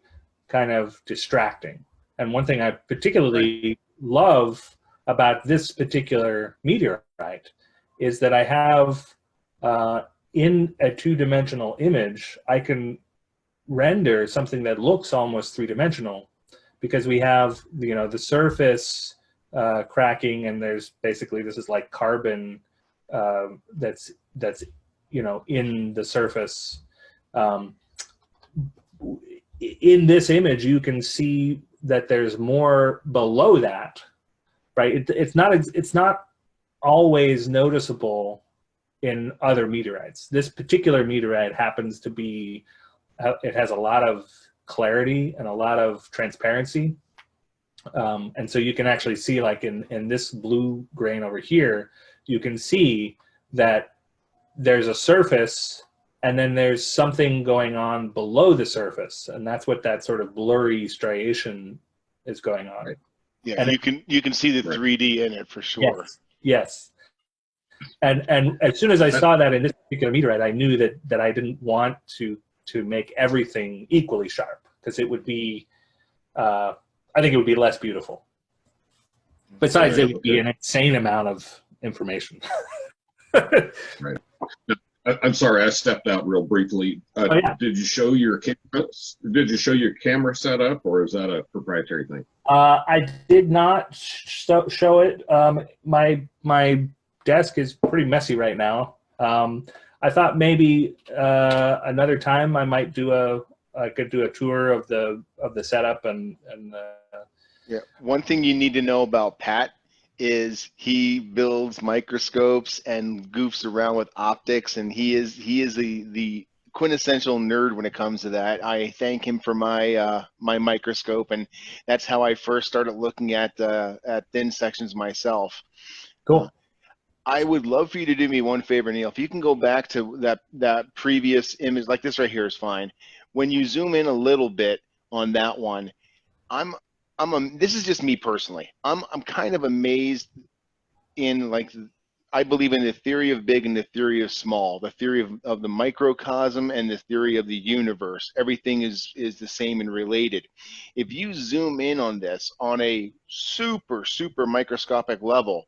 kind of distracting. And one thing I particularly love about this particular meteorite is that I have in a 2-dimensional image, I can render something that looks almost 3-dimensional, because we have the surface cracking, and there's basically, this is like carbon that's in the surface. In this image, you can see that there's more below that, right? It's not always noticeable in other meteorites. This particular meteorite happens to be, it has a lot of clarity and a lot of transparency. And so you can actually see, like in this blue grain over here, you can see that there's a surface and then there's something going on below the surface, and that's what that sort of blurry striation is going on. Yeah, and you can see the 3D in it for sure. Yes. And as soon as I saw that in this particular meteorite, I knew that I didn't want to make everything equally sharp, because it would be, I think it would be less beautiful. Besides, it would be an insane amount of information. Right. I'm sorry, I stepped out real briefly. Oh, yeah. Did you show your camera setup, or is that a proprietary thing? I did not show it. My desk is pretty messy right now. I thought maybe another time I might could do a tour of the setup and Yeah. One thing you need to know about Pat is he builds microscopes and goofs around with optics, and he is the quintessential nerd when it comes to that. I thank him for my my microscope, and that's how I first started looking at thin sections myself. cool. I would love for you to do me one favor, Neil. If you can go back to that previous image, like this right here is fine. When you zoom in a little bit on that one, this is just me personally. I'm kind of amazed in, like, I believe in the theory of big and the theory of small, the theory of the microcosm and the theory of the universe. Everything is the same and related. If you zoom in on this on a super microscopic level,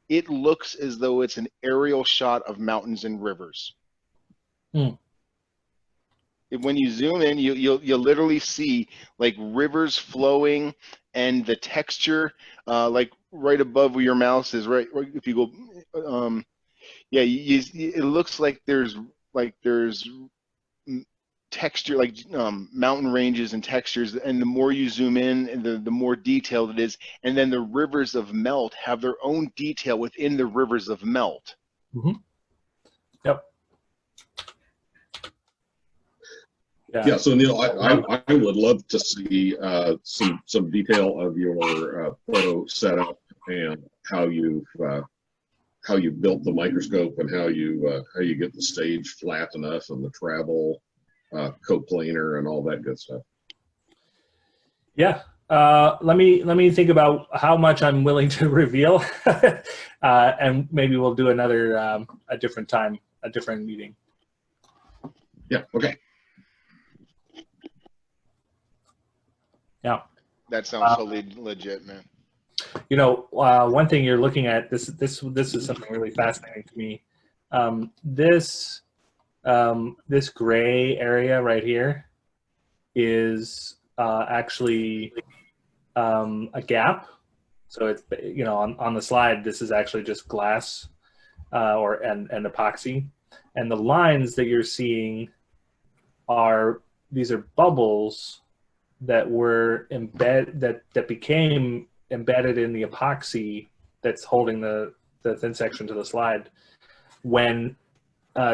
it looks as though it's an aerial shot of mountains and rivers. When you zoom in, you'll literally see like rivers flowing, and the texture, like right above where your mouse is, right if you go, yeah, it looks like there's texture, like mountain ranges and textures, and the more you zoom in, the more detailed it is. And then the rivers of melt have their own detail within the rivers of melt. Mm-hmm. Yep. Yeah, so Neil, I would love to see some detail of your photo setup and how you built the microscope and how you get the stage flat enough and the travel coplanar and all that good stuff. Yeah. Let me think about how much I'm willing to reveal, and maybe we'll do another a different time, a different meeting. Yeah. Okay. Yeah. That sounds totally legit, man. You know, one thing you're looking at, this is something really fascinating to me. This gray area right here is actually a gap. So it's, you know, on the slide, this is actually just glass and epoxy, and the lines that you're seeing these are bubbles that were that became embedded in the epoxy that's holding the thin section to the slide when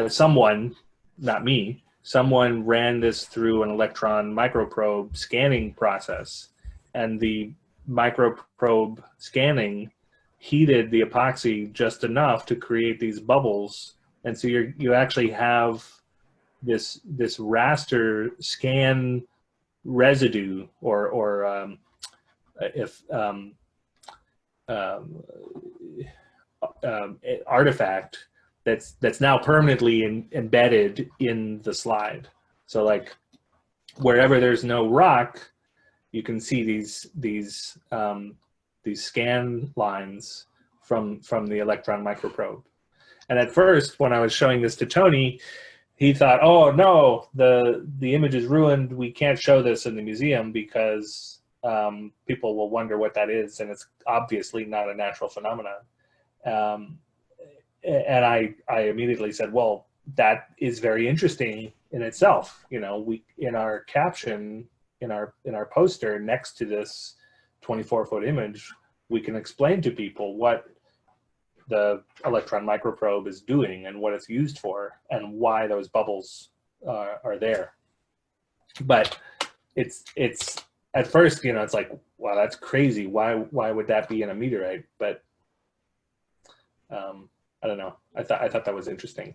someone, not me, someone ran this through an electron microprobe scanning process, and the microprobe scanning heated the epoxy just enough to create these bubbles. And so you actually have this raster scan residue or artifact that's now permanently embedded in the slide. So like wherever there's no rock, you can see these scan lines from the electron microprobe. And at first, when I was showing this to Tony, he thought, "Oh no, the image is ruined. We can't show this in the museum because people will wonder what that is, and it's obviously not a natural phenomenon." And I immediately said, "Well, that is very interesting in itself. You know, we in our caption in our poster next to this 24-foot image, we can explain to people what the electron microprobe is doing and what it's used for and why those bubbles are there." But it's at first, you know, it's like, wow, that's crazy. Why would that be in a meteorite? But I don't know. I thought that was interesting.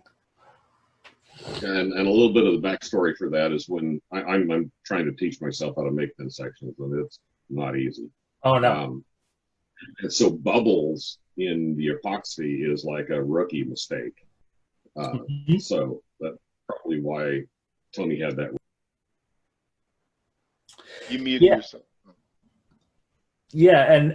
And a little bit of the backstory for that is when I'm trying to teach myself how to make thin sections, and it's not easy. Oh no. And so bubbles in the epoxy is like a rookie mistake. So that's probably why Tony had that. You muted yourself. Yeah,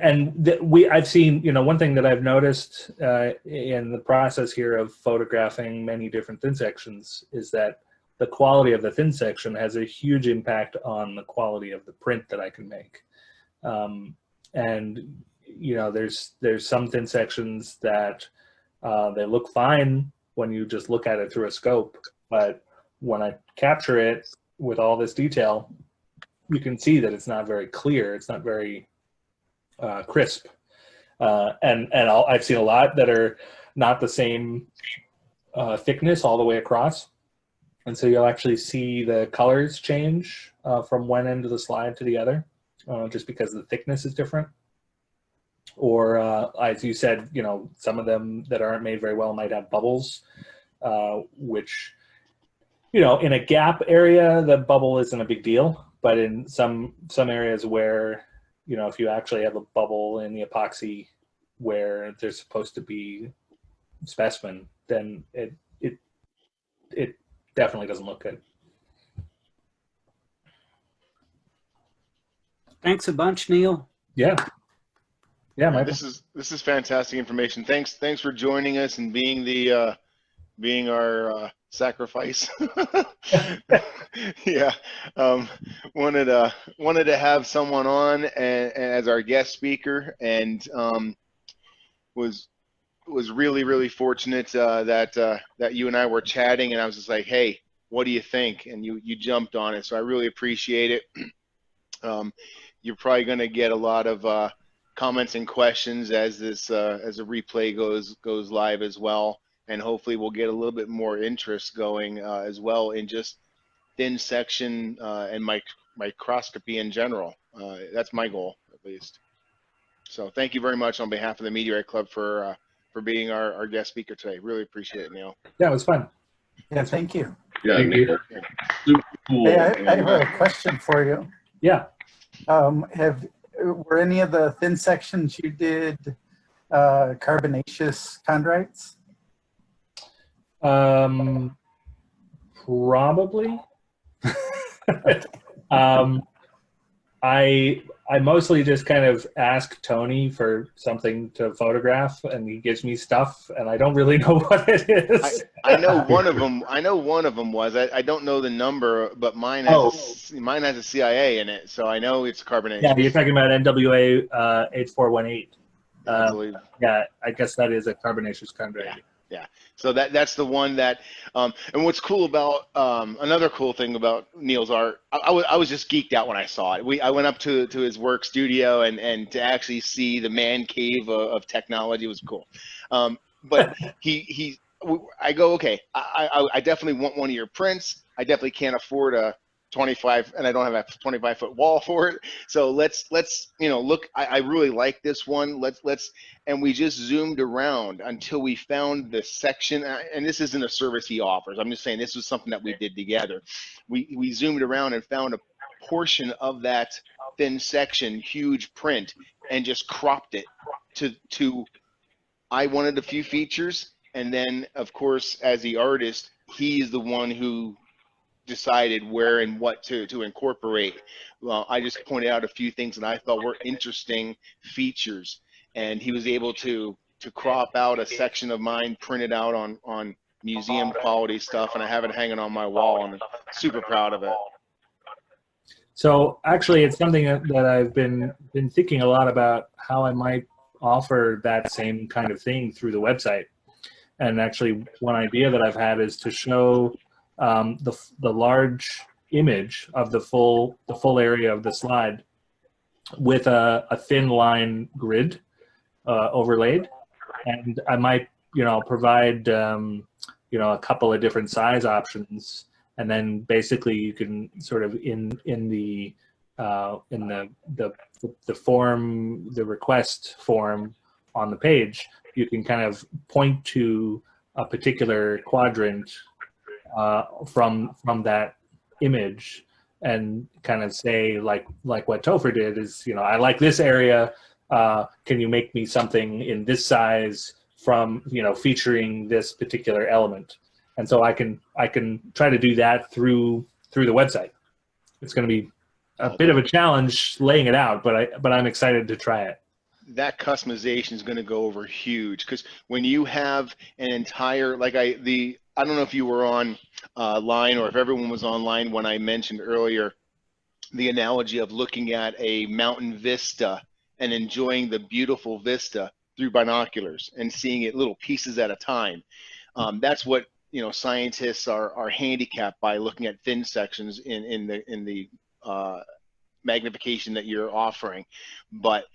I've seen, you know, one thing that I've noticed in the process here of photographing many different thin sections is that the quality of the thin section has a huge impact on the quality of the print that I can make. And you know, there's some thin sections that they look fine when you just look at it through a scope, but when I capture it with all this detail, you can see that it's not very clear. It's not very crisp. I've seen a lot that are not the same thickness all the way across. And so you'll actually see the colors change from one end of the slide to the other, just because the thickness is different. Or as you said, you know, some of them that aren't made very well might have bubbles, which, you know, in a gap area, the bubble isn't a big deal. But in some areas where, you know, if you actually have a bubble in the epoxy where there's supposed to be specimen, then it definitely doesn't look good. Thanks a bunch, Neil. Yeah. Yeah, Michael. This is fantastic information. Thanks for joining us and being the being our sacrifice. Yeah, wanted to have someone on and as our guest speaker, and was really fortunate that you and I were chatting, and I was just like, hey, what do you think? And you jumped on it, so I really appreciate it. You're probably going to get a lot of comments and questions as this as the replay goes live as well, and hopefully we'll get a little bit more interest going as well in just thin section and microscopy in general. That's my goal, at least. So thank you very much on behalf of the Meteorite Club for being our guest speaker today. Really appreciate it, Neil. Yeah, it was fun. Yeah, thank you. Yeah, Neil. Super cool. Hey, I have a question for you. Yeah. Were any of the thin sections you did carbonaceous chondrites? Probably. I mostly just kind of ask Tony for something to photograph, and he gives me stuff, and I don't really know what it is. I know one of them. I know one of them was. I don't know the number, but mine has a CIA in it, so I know it's carbonaceous. Yeah, you're talking about NWA 8418. I believe. Yeah, I guess that is a carbonaceous chondrite. Yeah. So that's the one that, and what's cool about, another cool thing about Neil's art, I was just geeked out when I saw it. I went up to his work studio and to actually see the man cave of technology was cool. But I go, okay, I definitely want one of your prints. I definitely can't afford a 25, and I don't have a 25-foot wall for it. So let's look. I really like this one. And we just zoomed around until we found the section. And this isn't a service he offers. I'm just saying this was something that we did together. We zoomed around and found a portion of that thin section, huge print, and just cropped it to. I wanted a few features, and then of course, as the artist, he's the one who decided where and what to incorporate. Well, I just pointed out a few things that I thought were interesting features, and he was able to crop out a section of mine, print it out on museum quality stuff, and I have it hanging on my wall, and I'm super proud of it. So actually, it's something that I've been thinking a lot about, how I might offer that same kind of thing through the website. And actually, one idea that I've had is to show the large image of the full area of the slide with a thin line grid overlaid, and I might provide a couple of different size options, and then basically you can sort of in the form, the request form on the page, you can kind of point to a particular quadrant from that image and kind of say like what Topher did is, I like this area, can you make me something in this size from, featuring this particular element? And so I can try to do that through the website. It's going to be a bit of a challenge laying it out, but I'm excited to try it. That customization is going to go over huge, because when you have an entire, like I don't know if you were on line or if everyone was online when I mentioned earlier the analogy of looking at a mountain vista and enjoying the beautiful vista through binoculars and seeing it little pieces at a time. That's what, you know, scientists are handicapped by looking at thin sections in the magnification that you're offering. But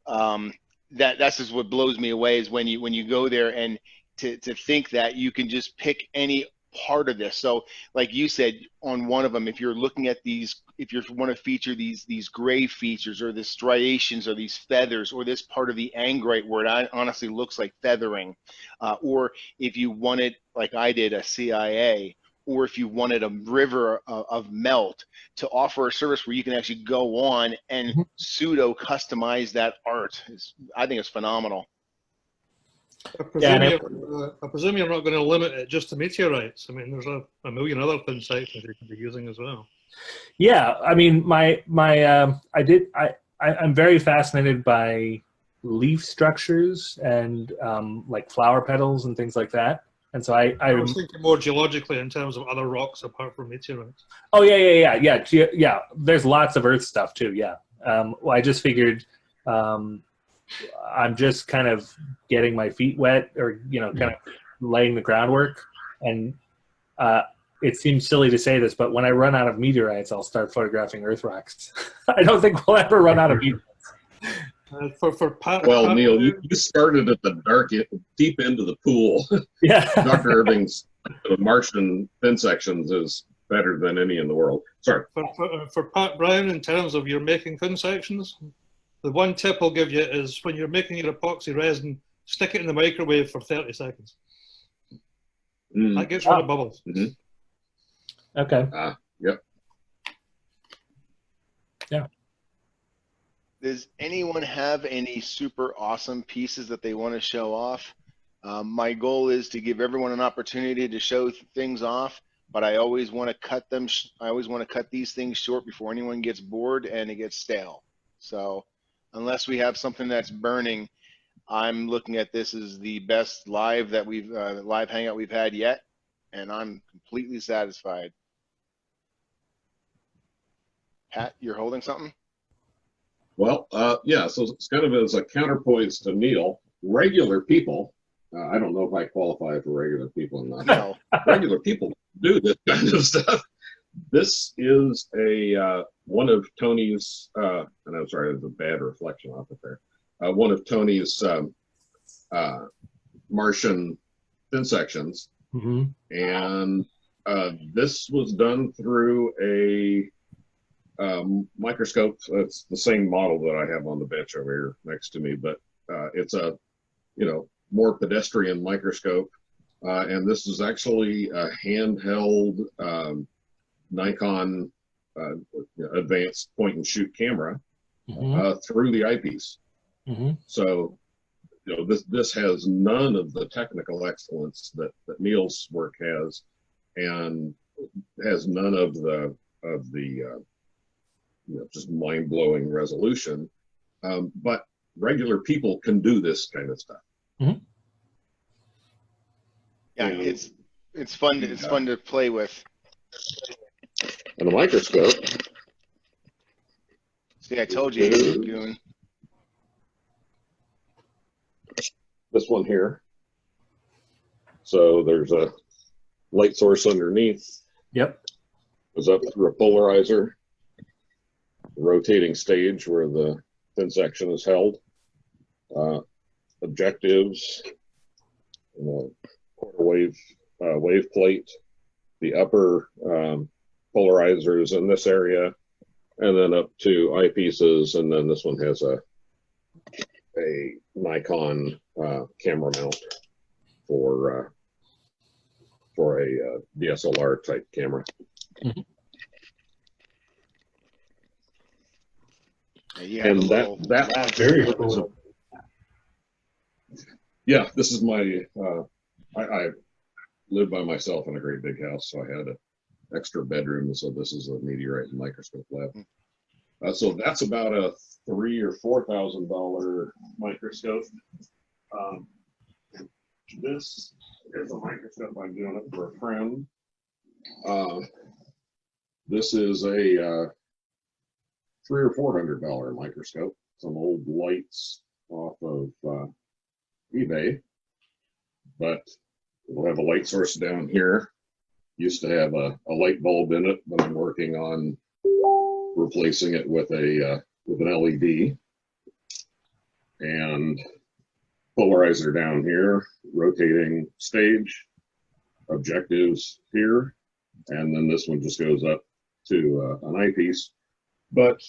that's just what blows me away, is when you go there and to think that you can just pick any part of this. So like you said, on one of them, if you're looking at these, if you want to feature these gray features or the striations or these feathers or this part of the angrite where it honestly looks like feathering, or if you wanted, like I did, a CIA, or if you wanted a river of melt, to offer a service where you can actually go on and pseudo customize that art, I think it's phenomenal. I presume you're not going to limit it just to meteorites. I mean, there's a million other thin sections you can be using as well. Yeah, I mean, I'm very fascinated by leaf structures and like flower petals and things like that. And so I was thinking more geologically in terms of other rocks apart from meteorites. Oh yeah. There's lots of Earth stuff too. Yeah. Well, I just figured I'm just kind of getting my feet wet, or kind of laying the groundwork. And it seems silly to say this, but when I run out of meteorites, I'll start photographing Earth rocks. I don't think we'll ever run out of meteorites. Well, Neil, you started at the deep end of the pool. Yeah. Dr. Irving's Martian thin sections is better than any in the world. Sorry. For Pat Brown, in terms of your making thin sections, the one tip I'll give you is when you're making your epoxy resin, stick it in the microwave for 30 seconds. That gets rid of bubbles. Okay. Yep. Yeah. Does anyone have any super awesome pieces that they want to show off? My goal is to give everyone an opportunity to show things off, but I always want to cut them. I always want to cut these things short before anyone gets bored and it gets stale. So unless we have something that's burning, I'm looking at this as the best live hangout we've had yet, and I'm completely satisfied. Pat, you're holding something? Well, yeah, so it's kind of as a counterpoise to Neil. Regular people, I don't know if I qualify for regular people or not. No. Regular people do this kind of stuff. This is one of Tony's, and I'm sorry, there's a bad reflection off it there. One of Tony's Martian thin sections. And this was done through a microscope. It's the same model that I have on the bench over here next to me, but it's a more pedestrian microscope, and this is actually a handheld Nikon advanced point and shoot camera through the eyepiece. So this has none of the technical excellence that Neil's work has, and has none of the just mind-blowing resolution, but regular people can do this kind of stuff. Yeah, it's fun. It's fun to play with. And a microscope. See, I told you, Goon. This one here. So there's a light source underneath. Yep. Goes up through a polarizer. Rotating stage where the thin section is held, objectives, quarter wave plate, the upper polarizers in this area, and then up to eyepieces, and then this one has a Nikon camera mount for a DSLR type camera. And that very cool. Yeah, this is my I live by myself in a great big house, so I had an extra bedroom, so this is a meteorite and microscope lab. So that's about a $3,000 or $4,000 microscope. This is a microscope. I'm doing it for a friend. This is a $300 or $400 microscope. Some old lights off of eBay, but it'll have a light source down here. Used to have a light bulb in it, but I'm working on replacing it with an LED, and polarizer down here, rotating stage, objectives here, and then this one just goes up to an eyepiece. But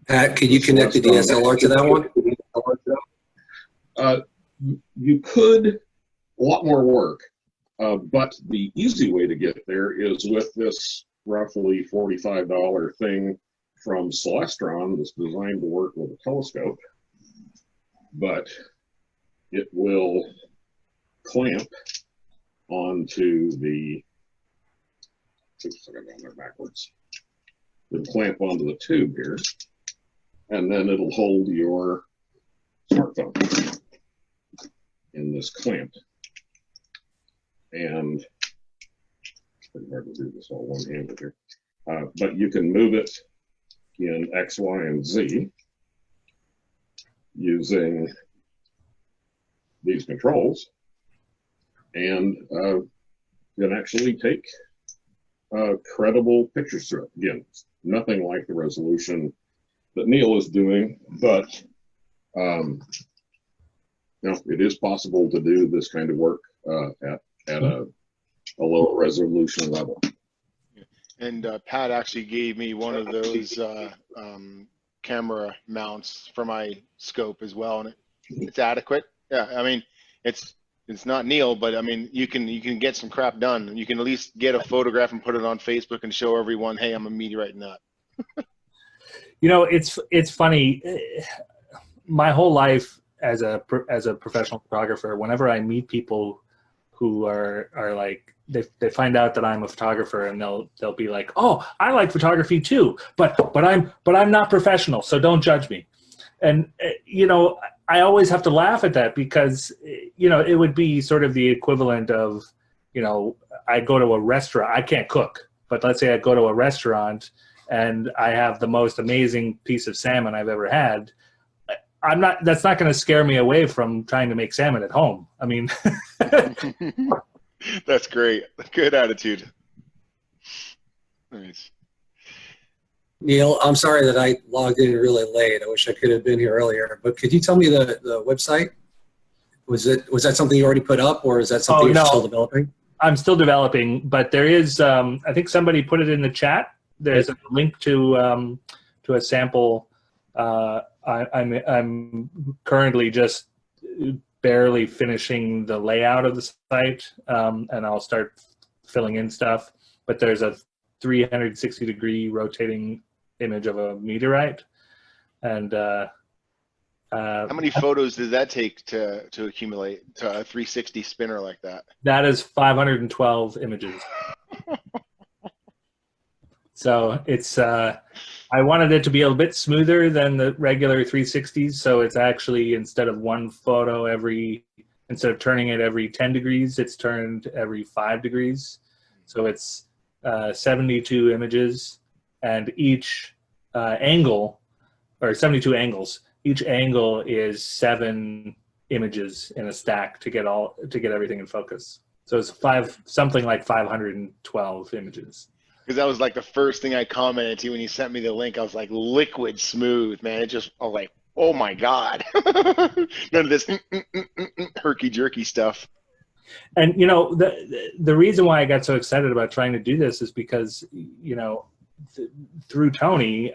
Pat, could you connect the DSLR to that one? You could, a lot more work, but the easy way to get there is with this roughly $45 thing from Celestron that's designed to work with a telescope, but it will clamp onto the, oops, I got down there backwards. It'll clamp onto the tube here, and then it'll hold your smartphone in this clamp. And it's pretty hard to do this all one-handed here, but you can move it in X, Y, and Z using these controls, and you can actually take credible pictures through it. Again, nothing like the resolution that Neil is doing, but you know, it is possible to do this kind of work at a lower resolution level. And Pat actually gave me one of those camera mounts for my scope as well, and it's adequate. Yeah, I mean, it's not Neil, but I mean, you can get some crap done. You can at least get a photograph and put it on Facebook and show everyone, hey, I'm a meteorite nut. You know, it's funny. My whole life as a professional photographer, whenever I meet people who are like, they find out that I'm a photographer, and they'll be like, oh, I like photography too, but I'm not professional, so don't judge me. And you know, I always have to laugh at that, because you know, it would be sort of the equivalent of, you know, I go to a restaurant, I can't cook, but let's say I go to a restaurant and I have the most amazing piece of salmon I've ever had. That's not going to scare me away from trying to make salmon at home. I mean, that's great. Good attitude. Nice. Neil, I'm sorry that I logged in really late. I wish I could have been here earlier, but could you tell me the website? Was that something you already put up, or is that something you're still developing? I'm still developing, but there is, I think somebody put it in the chat. There's a link to a sample. I'm currently just barely finishing the layout of the site, and I'll start filling in stuff. But there's a 360-degree rotating image of a meteorite, and how many photos does that take to accumulate to a 360 spinner like that? That is 512 images. So it's I wanted it to be a bit smoother than the regular 360s, so it's actually, instead of one photo instead of turning it every 10 degrees, it's turned every 5 degrees. So it's 72 images, and each angle, or 72 angles, each angle is 7 images in a stack to get everything in focus. So it's something like 512 images. Because that was like the first thing I commented to when you sent me the link. I was like, liquid smooth, man. I was like, oh my God. None of this herky jerky stuff. And you know, the reason why I got so excited about trying to do this is because, you know, through Tony,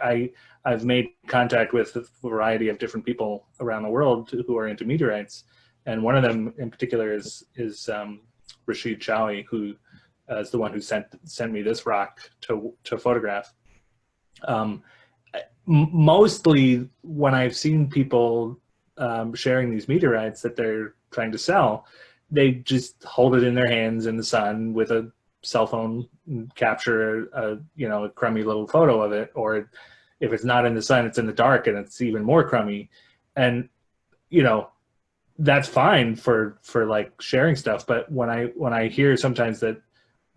I've made contact with a variety of different people around the world who are into meteorites, and one of them in particular is Rashid Chawi, who is the one who sent me this rock to photograph. Mostly when I've seen people sharing these meteorites that they're trying to sell, they just hold it in their hands in the sun with a cell phone and capture a crummy little photo of it, or if it's not in the sun, it's in the dark and it's even more crummy. And that's fine for like sharing stuff. But when I hear sometimes that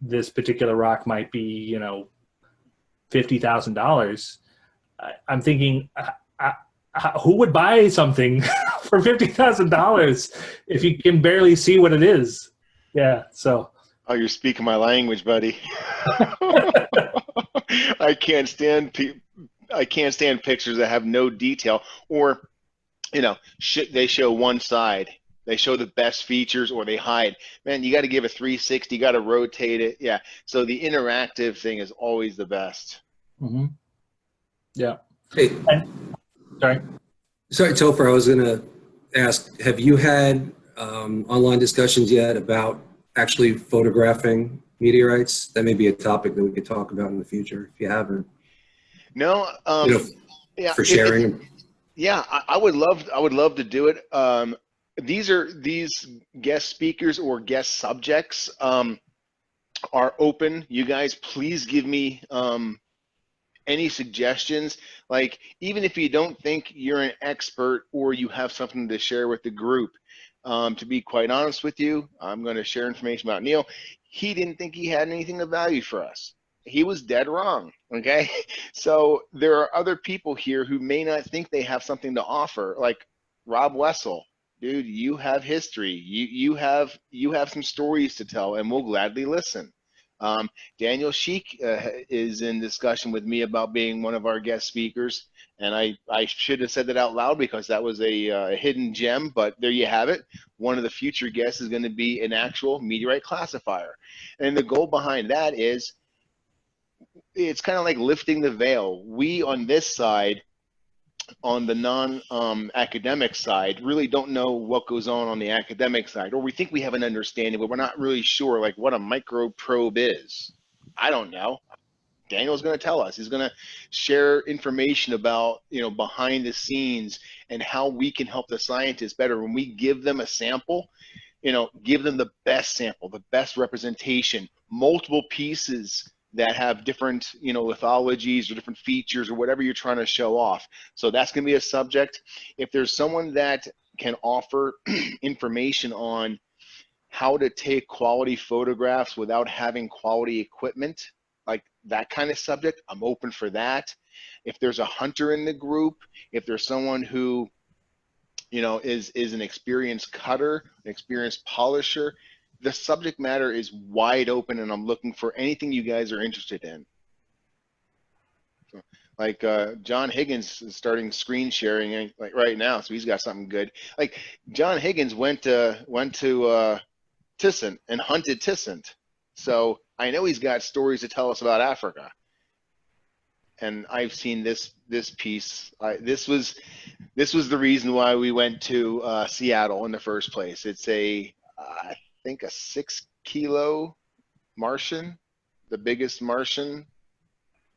this particular rock might be $50,000, I'm thinking, who would buy something for $50,000 if you can barely see what it is? Yeah. So. Oh, you're speaking my language, buddy. I can't stand pictures that have no detail, or they show one side. They show the best features, or they hide. Man, you got to give a 360. You got to rotate it. Yeah. So the interactive thing is always the best. Mm-hmm. Yeah. Hey, sorry, Topher, I was going to ask, have you had online discussions yet about actually photographing meteorites? That may be a topic that we could talk about in the future if you haven't. No. Yeah, for sharing. Yeah, I would love to do it. These guest speakers or guest subjects are open. You guys, please give me any suggestions. Like, even if you don't think you're an expert or you have something to share with the group, to be quite honest with you, I'm going to share information about Neil. He didn't think he had anything of value for us. He was dead wrong, okay? So there are other people here who may not think they have something to offer, like Rob Wessel. Dude, you have history. You have some stories to tell, and we'll gladly listen. Daniel Sheik is in discussion with me about being one of our guest speakers, and I should have said that out loud because that was a hidden gem, but there you have it. One of the future guests is going to be an actual meteorite classifier, and the goal behind that is, it's kind of like lifting the veil. We on this side, on the non-academic side, really don't know what goes on the academic side, or we think we have an understanding, but we're not really sure like what a microprobe is. I don't know. Daniel's going to tell us. He's going to share information about, behind the scenes and how we can help the scientists better. When we give them a sample, give them the best sample, the best representation, multiple pieces that have different, lithologies or different features or whatever you're trying to show off. So that's going to be a subject. If there's someone that can offer information on how to take quality photographs without having quality equipment, like that kind of subject, I'm open for that. If there's a hunter in the group, if there's someone who, is an experienced cutter, an experienced polisher, the subject matter is wide open, and I'm looking for anything you guys are interested in. So, like John Higgins is starting screen sharing like right now, so he's got something good. Like John Higgins went to Tissant and hunted Tissant, so I know he's got stories to tell us about Africa. And I've seen this piece. This was the reason why we went to Seattle in the first place. It's I think a 6-kilo Martian, the biggest Martian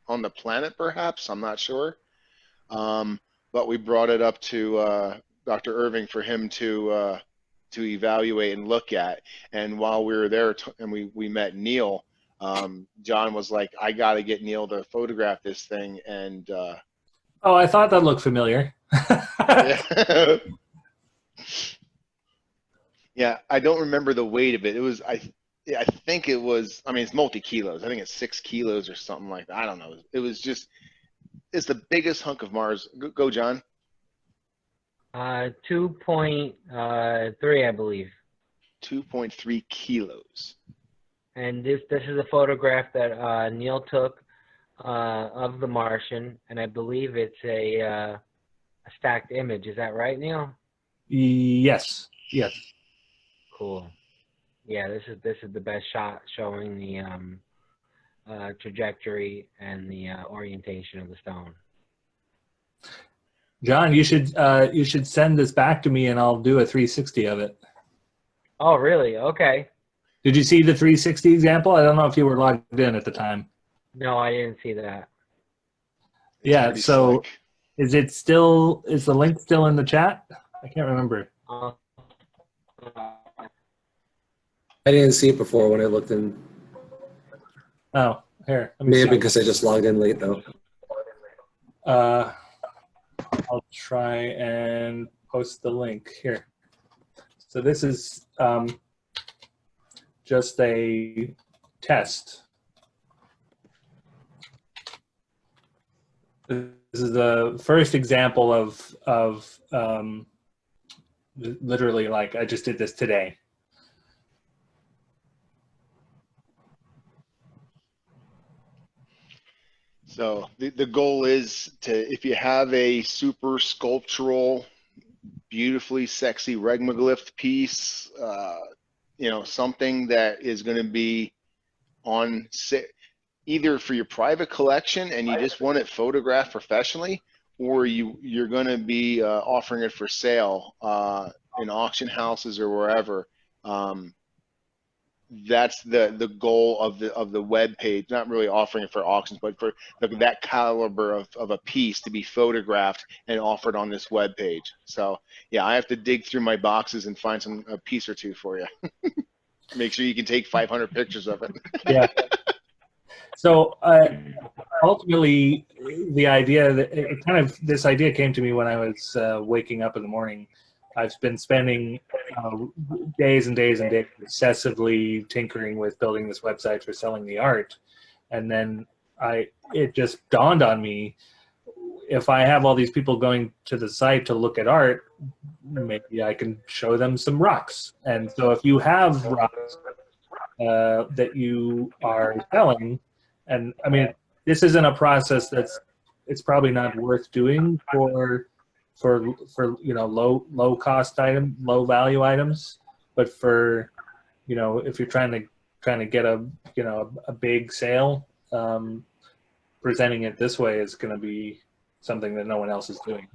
on the planet, perhaps. I'm not sure. But we brought it up to Dr. Irving for him to evaluate and look at. And while we were there and we met Neil, John was like, I got to get Neil to photograph this thing. And oh, I thought that looked familiar. Yeah. Yeah, I don't remember the weight of it. It was, I think it was, it's multi-kilos. I think it's 6 kilos or something like that. I don't know. It was just, it's the biggest hunk of Mars. Go, John. 2.3, I believe. 2.3 kilos. And this is a photograph that Neil took of the Martian, and I believe it's a stacked image. Is that right, Neil? Yes. Yes. Cool. Yeah, this is the best shot showing the trajectory and the orientation of the stone. John, you should send this back to me, and I'll do a 360 of it. Oh, really? Okay. Did you see the 360 example? I don't know if you were logged in at the time. No, I didn't see that. Yeah. So, is the link still in the chat? I can't remember. I didn't see it before when I looked in. Oh, here. Let me Maybe see. because I just logged in late though. I'll try and post the link here. So this is just a test. This is the first example of literally, like, I just did this today. So the goal is to, if you have a super sculptural, beautifully sexy regmaglyph piece, you know, something that is going to be on either for your private collection and you just want it photographed professionally, or you're going to be offering it for sale in auction houses or wherever. That's the goal of the web page. Not really offering it for auctions, but for that caliber of a piece to be photographed and offered on this web page. So yeah, I have to dig through my boxes and find a piece or two for you. Make sure you can take 500 pictures of it. Yeah. So ultimately, the idea that this idea came to me when I was waking up in the morning. I've been spending days and days and days obsessively tinkering with building this website for selling the art, and then it just dawned on me, if I have all these people going to the site to look at art, maybe I can show them some rocks. And so if you have rocks that you are selling, and I mean, this isn't a process it's probably not worth doing for you know, low cost item, low value items, but for, you know, if you're trying to get a, you know, a big sale, presenting it this way is going to be something that no one else is doing.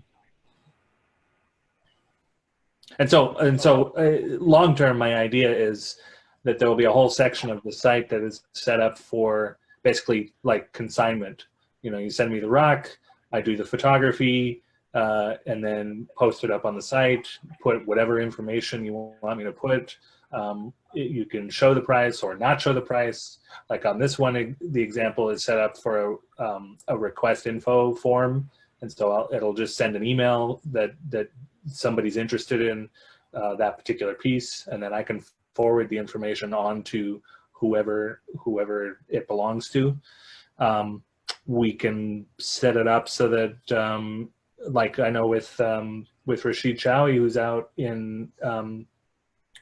And so long term, my idea is that there will be a whole section of the site that is set up for basically like consignment. You know, you send me the rock, I do the photography, and then post it up on the site, put whatever information you want me to put. You can show the price or not show the price. Like on this one, the example is set up for a request info form. And so it'll just send an email that somebody's interested in that particular piece. And then I can forward the information on to whoever it belongs to. We can set it up so that, like I know with Rashid Chawi, who's out in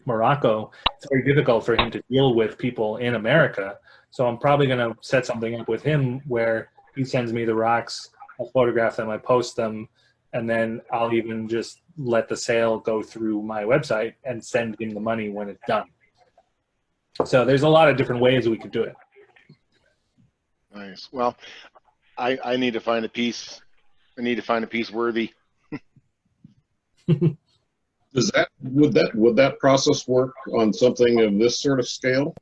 Morocco, it's very difficult for him to deal with people in America. So I'm probably going to set something up with him where he sends me the rocks, I'll photograph them, I post them, and then I'll even just let the sale go through my website and send him the money when it's done. So there's a lot of different ways we could do it. Nice. Well, I need to find a piece. I need to find a piece worthy. Would that process work on something of this sort of scale?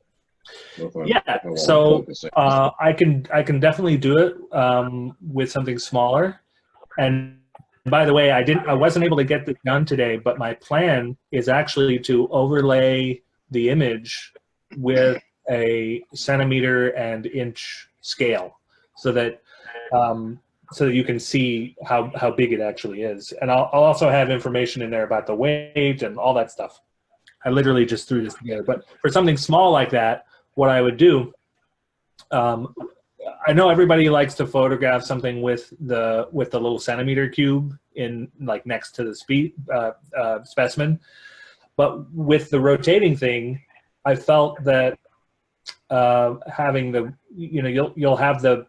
Yeah. So I can definitely do it with something smaller. And by the way, I wasn't able to get this done today, but my plan is actually to overlay the image with a centimeter and inch scale, so that you can see how big it actually is. And I'll also have information in there about the weight and all that stuff. I literally just threw this together. But for something small like that, what I would do, I know everybody likes to photograph something with the little centimeter cube in, like, next to the specimen. But with the rotating thing, I felt that having the, you know, you'll have the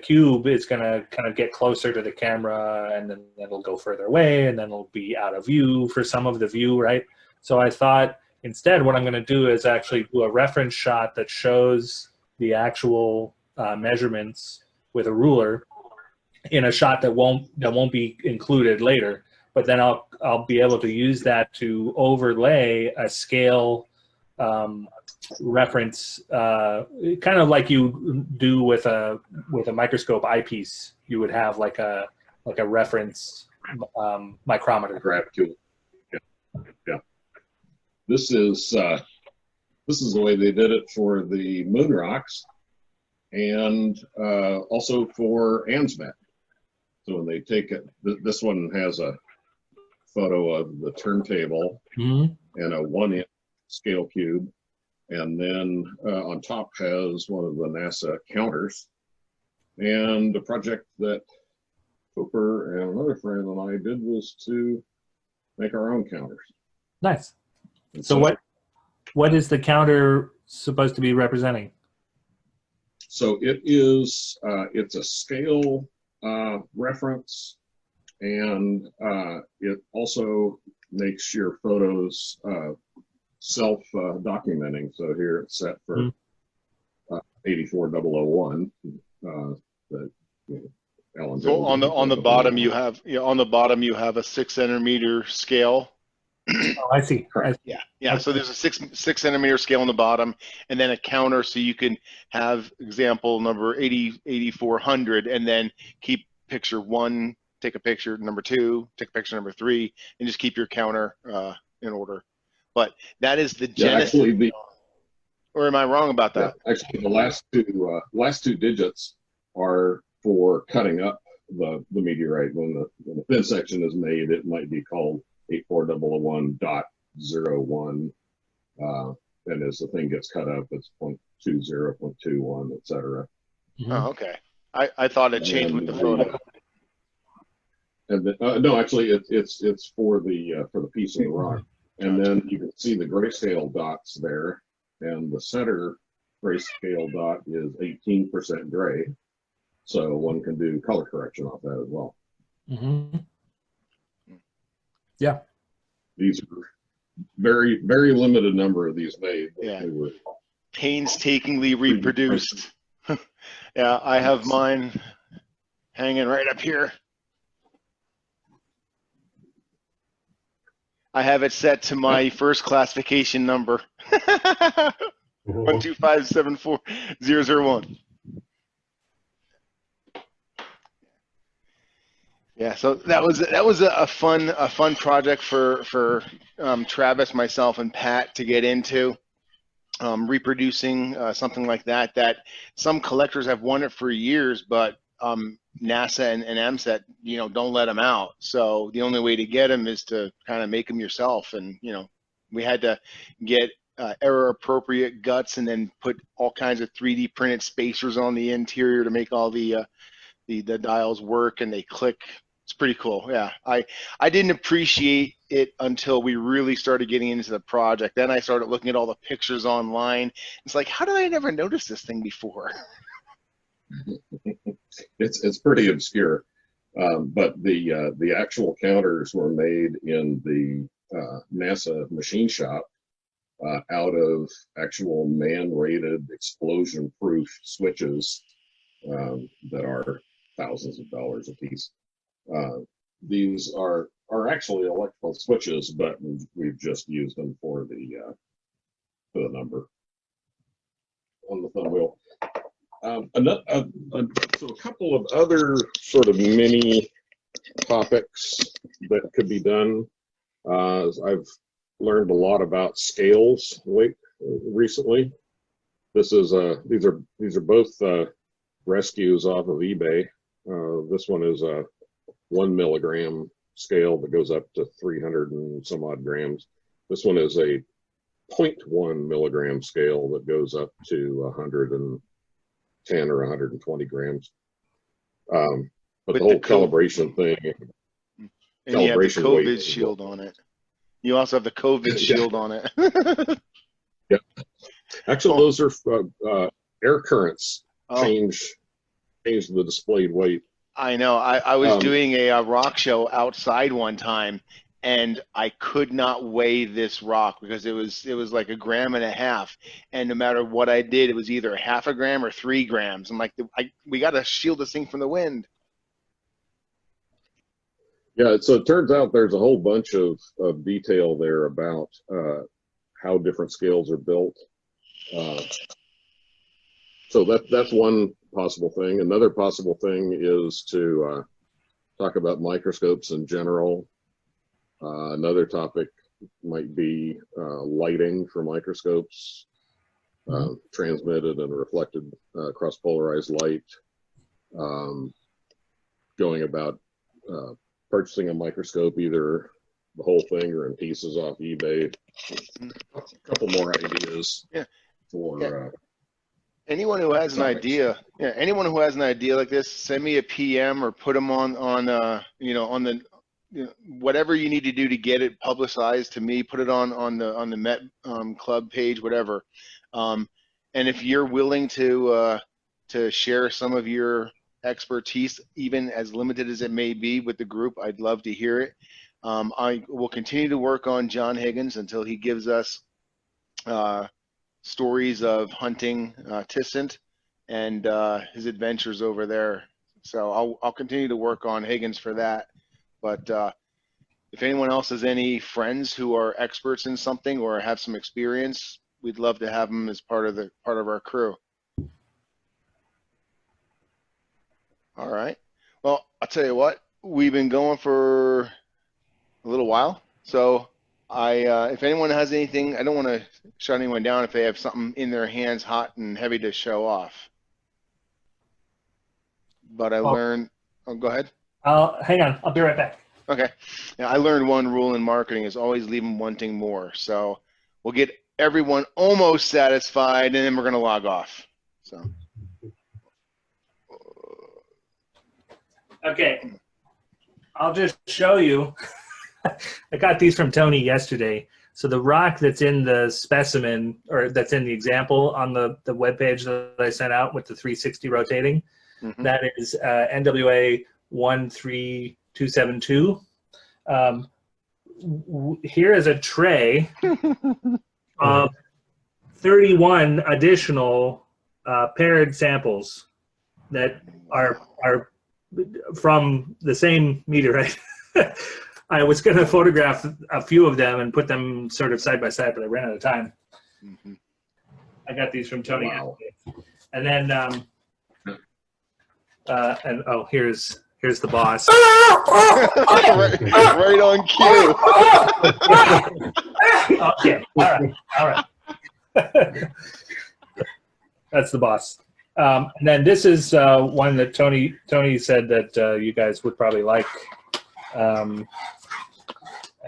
cube is going to kind of get closer to the camera, and then it'll go further away, and then it'll be out of view for some of the view, right? So I thought instead what I'm going to do is actually do a reference shot that shows the actual measurements with a ruler in a shot that won't be included later. But then I'll be able to use that to overlay a scale reference, kind of like you do with a microscope eyepiece. You would have like a reference micrometer. Graphic. Yeah. This is the way they did it for the moon rocks. and also for ANSMAT. So when they take it, this one has a photo of the turntable and a 1-inch scale cube, and then on top has one of the NASA counters. And the project that Cooper and another friend and I did was to make our own counters. Nice. So what is the counter supposed to be representing? So it is, it's a scale reference, and it also makes your photos self-documenting. So here it's set for 84001. So on the bottom you have a 6 centimeter scale. Oh, I see. Yeah. So there's a 6 centimeter scale on the bottom, and then a counter, so you can have example number 8400, and then keep picture 1, take a picture number 2, take a picture number 3, and just keep your counter in order. But that is the genesis. Or am I wrong about that? Yeah, actually, the last two digits are for cutting up the meteorite. When the thin section is made, it might be called 84001.01, and as the thing gets cut up, it's 0.20, 0.21, etc. Oh, okay. I thought it changed with the photo. And no, actually, it's for the piece of the rock. And then you can see the grayscale dots there, and the center grayscale dot is 18% gray, so one can do color correction off that as well. Yeah. These are very, very limited number of these made. Yeah. They were painstakingly reproduced. Yeah, I have mine hanging right up here. I have it set to my first classification number. 12574-001. Yeah, so that was a fun project for Travis, myself, and Pat to get into, reproducing something like that. That some collectors have wanted for years, but NASA and MSET, don't let them out. So the only way to get them is to kind of make them yourself. And we had to get error appropriate guts, and then put all kinds of 3D printed spacers on the interior to make all the dials work, and they click. It's pretty cool. Yeah, I didn't appreciate it until we really started getting into the project. Then I started looking at all the pictures online. It's like, how did I never notice this thing before? It's pretty obscure, but the actual counters were made in the NASA machine shop out of actual man-rated explosion-proof switches that are thousands of dollars a piece. These are actually electrical switches, but we've just used them for the number on the thumb wheel. So a couple of other sort of mini topics that could be done. I've learned a lot about scales recently. These are both rescues off of eBay. This one is a 1 milligram scale that goes up to 300 and some odd grams. This one is a 0.1 milligram scale that goes up to 110 or 120 grams. But the whole calibration thing. And you have the COVID shield on it. You also have the COVID shield on it. Yeah. Actually, those are air currents change the displayed weight. I know. I was doing a rock show outside one time, and I could not weigh this rock because it was like 1.5 grams, and no matter what I did, it was either 0.5 gram or 3 grams. I'm like, we got to shield this thing from the wind. Yeah, so it turns out there's a whole bunch of detail there about how different scales are built. So that's one possible thing. Another possible thing is to talk about microscopes in general. Another topic might be lighting for microscopes. transmitted and reflected cross polarized light, going about purchasing a microscope, either the whole thing or in pieces off eBay. A couple more ideas for anyone who has an idea. Yeah, anyone who has an idea like this, send me a PM or put them on you know, on the, you know, whatever you need to do to get it publicized to me. Put it on the Met Club page, whatever. And if you're willing to share some of your expertise, even as limited as it may be, with the group, I'd love to hear it. I will continue to work on John Higgins until he gives us stories of hunting Tissant and his adventures over there. So I'll continue to work on Higgins for that. But if anyone else has any friends who are experts in something or have some experience, we'd love to have them as part of our crew. All right. Well, I'll tell you what, we've been going for a little while. So if anyone has anything, I don't want to shut anyone down if they have something in their hands hot and heavy to show off. But I learned, go ahead. Hang on, I'll be right back. Okay. Yeah, I learned one rule in marketing is always leave them wanting more. So we'll get everyone almost satisfied and then we're going to log off. So. Okay, I'll just show you. I got these from Tony yesterday. So the rock that's in the specimen, or that's in the example on the webpage that I sent out with the 360 rotating, that is NWA 13272. Here is a tray of 31 additional paired samples that are from the same meteorite. I was going to photograph a few of them and put them sort of side by side, but I ran out of time. I got these from Tony. Wow. And then, and oh, here's the boss. right on cue. Okay, all right. That's the boss. And then this is one that Tony said that you guys would probably like.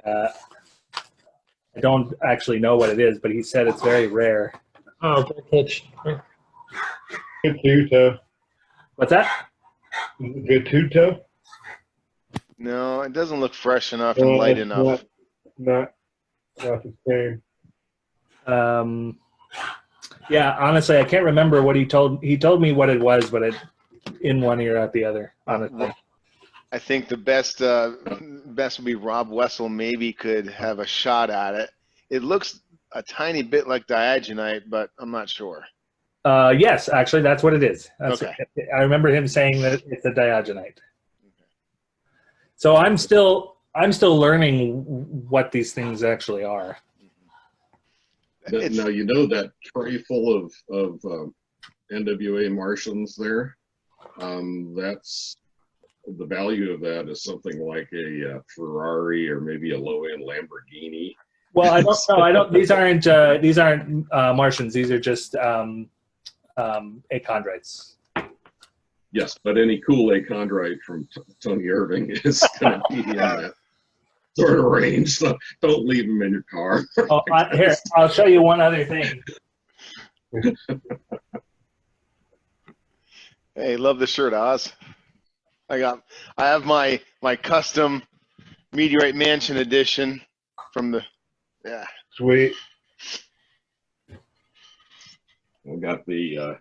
I don't actually know what it is, but he said it's very rare. Oh, good. Gatuto. What's that? Gatuto? No, it doesn't look fresh enough and light enough. Not the same. Yeah, honestly, I can't remember what he told. He told me what it was, but in one ear out the other. Honestly, I think the best would be Rob Wessel. Maybe could have a shot at it. It looks a tiny bit like diagonite, but I'm not sure. Yes, actually, that's what it is. Okay. I remember him saying that it's a diagonite. So I'm still learning what these things actually are. Now, you know that tray full of NWA Martians there, that's the value of that is something like a Ferrari or maybe a low-end Lamborghini. Well, I don't know. I don't. These aren't Martians. These are just achondrites. Yes, but any cool achondrite from Tony Irving is going to be in that sort of range. So don't leave them in your car. Oh, here, I'll show you one other thing. Hey, love the shirt, Oz. I have my custom Meteorite Mansion edition from the Sweet. We got the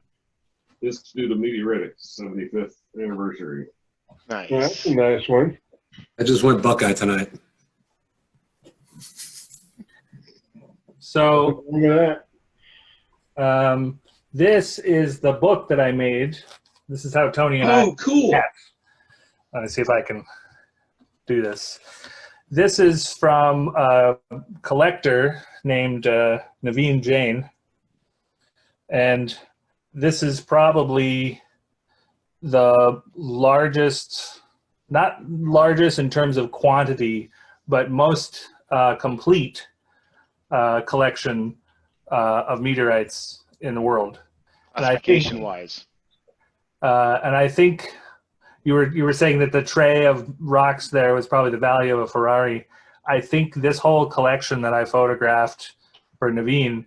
Institute of Meteoritics 75th anniversary. Nice. Well, that's a nice one. I just went Buckeye tonight. So Look at that. this is the book that I made. This is how Tony and I. Oh, cool. Let me see if I can do this. This is from a collector named Naveen Jain. And this is probably the largest, not largest in terms of quantity, but most complete collection of meteorites in the world. Classification wise. And I think you were saying that the tray of rocks there was probably the value of a Ferrari. I think this whole collection that I photographed for Naveen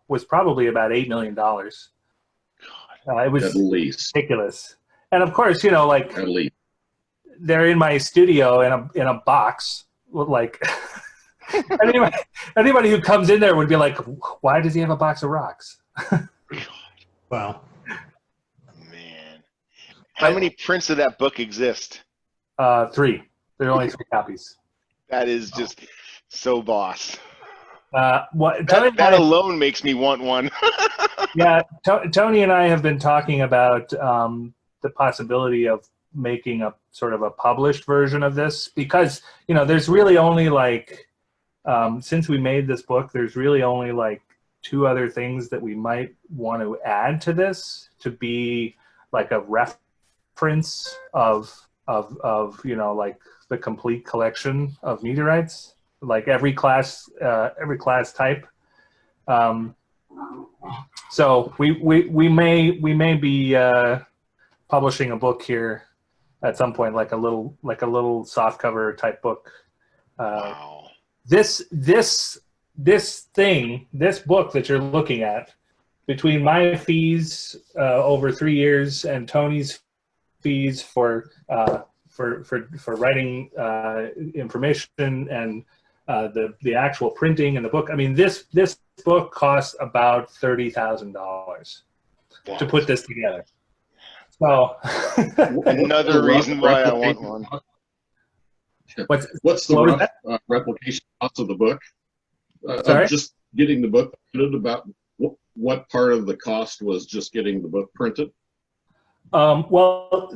was probably about $8 million. It was At least. ridiculous. And of course, you know, like At least. they're in my studio in a box. Like anybody who comes in there would be like, why does he have a box of rocks? Wow. Man. How many prints of that book exist? 3. There are only 3 copies. That is just so boss. That alone makes me want one. Yeah, Tony and I have been talking about the possibility of making a sort of a published version of this, because, you know, there's really only like, since we made this book, there's really only like 2 other things that we might want to add to this to be like a reference of you know, like the complete collection of meteorites, like every class type. So we may be publishing a book here at some point, like a little soft cover type book. Wow. This book that you're looking at, between my fees over 3 years and Tony's fees for writing information and the actual printing and the book, I mean, this book costs about $30,000 to put this together. So another reason why I want one. What's the replication cost of the book? Sorry? Just getting the book printed. About what part of the cost was just getting the book printed? Well,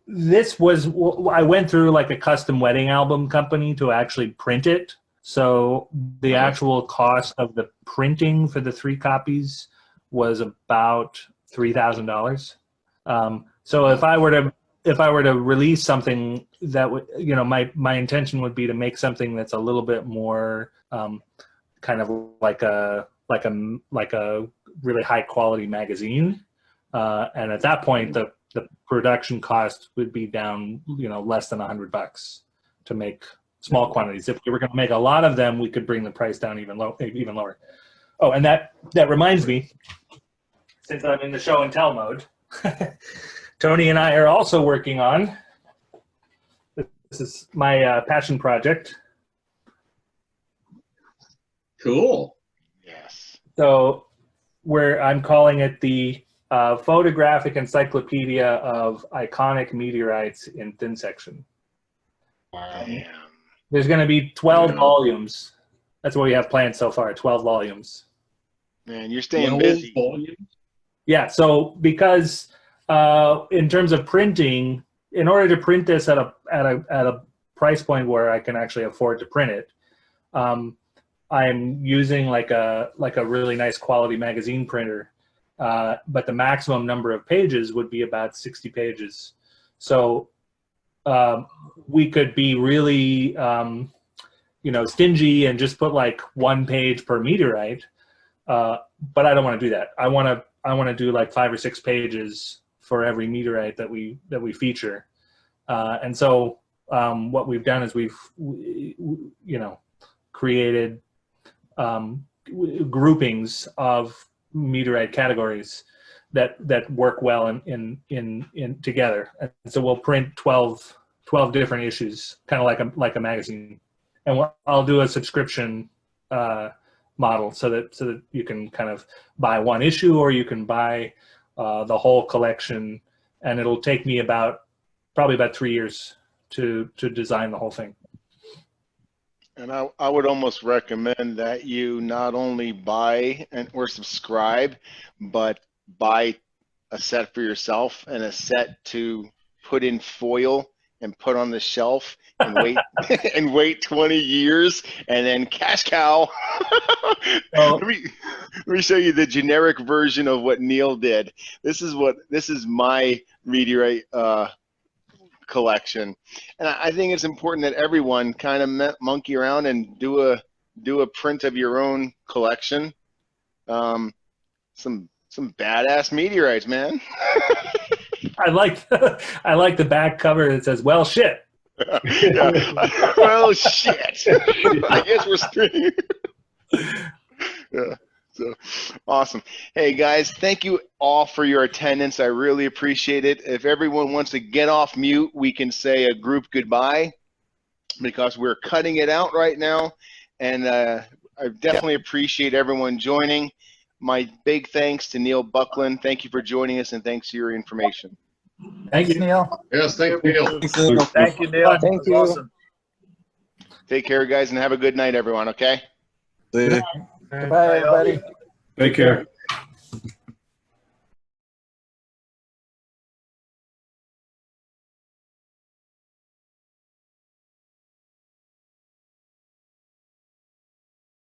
this was, I went through like a custom wedding album company to actually print it. So the actual cost of the printing for the 3 copies was about $3,000. So if I were to release something that would, you know, my intention would be to make something that's a little bit more kind of like a really high quality magazine. And at that point, the production cost would be down, you know, less than $100 to make small quantities. If we were going to make a lot of them, we could bring the price down even lower. Oh, and that reminds me, since I'm in the show and tell mode, Tony and I are also working on, this is my passion project. Cool. Yes. So I'm calling it the Photographic Encyclopedia of Iconic Meteorites in Thin Section. Damn. There's going to be 12 volumes. That's what we have planned so far, 12 volumes. Man, you're staying busy. Volumes? Yeah, so because in terms of printing, in order to print this at a price point where I can actually afford to print it, I'm using like a really nice quality magazine printer. But the maximum number of pages would be about 60 pages. So we could be really, you know, stingy and just put like 1 page per meteorite. But I don't want to do that. I want to do like 5 or 6 pages for every meteorite that we feature. And so what we've done is we've you know, created groupings of meteorite categories that work well in together. And so we'll print 12 different issues, kind of like a magazine, and I'll do a subscription model so that you can kind of buy 1 issue, or you can buy the whole collection, and it'll take me probably about 3 years to design the whole thing. And I would almost recommend that you not only buy or subscribe, but buy a set for yourself and a set to put in foil and put on the shelf and wait and wait 20 years and then cash cow. Let me show you the generic version of what Neil did. This is my meteorite collection, and I think it's important that everyone kind of monkey around and do a print of your own collection, Some badass meteorites, man. I like the back cover that says, "Well, shit." Yeah. Well, shit. I guess we're screwed. Yeah. So awesome. Hey guys, thank you all for your attendance. I really appreciate it. If everyone wants to get off mute, we can say a group goodbye because we're cutting it out right now. And I definitely appreciate everyone joining. My big thanks to Neil Buckland. Thank you for joining us, and thanks for your information. Thank you, Neil. Yes, thank you, Neil. Thank you, Neil. Thank That was you. awesome. Take care, guys, and have a good night, everyone, okay? Goodbye, everybody. Take care.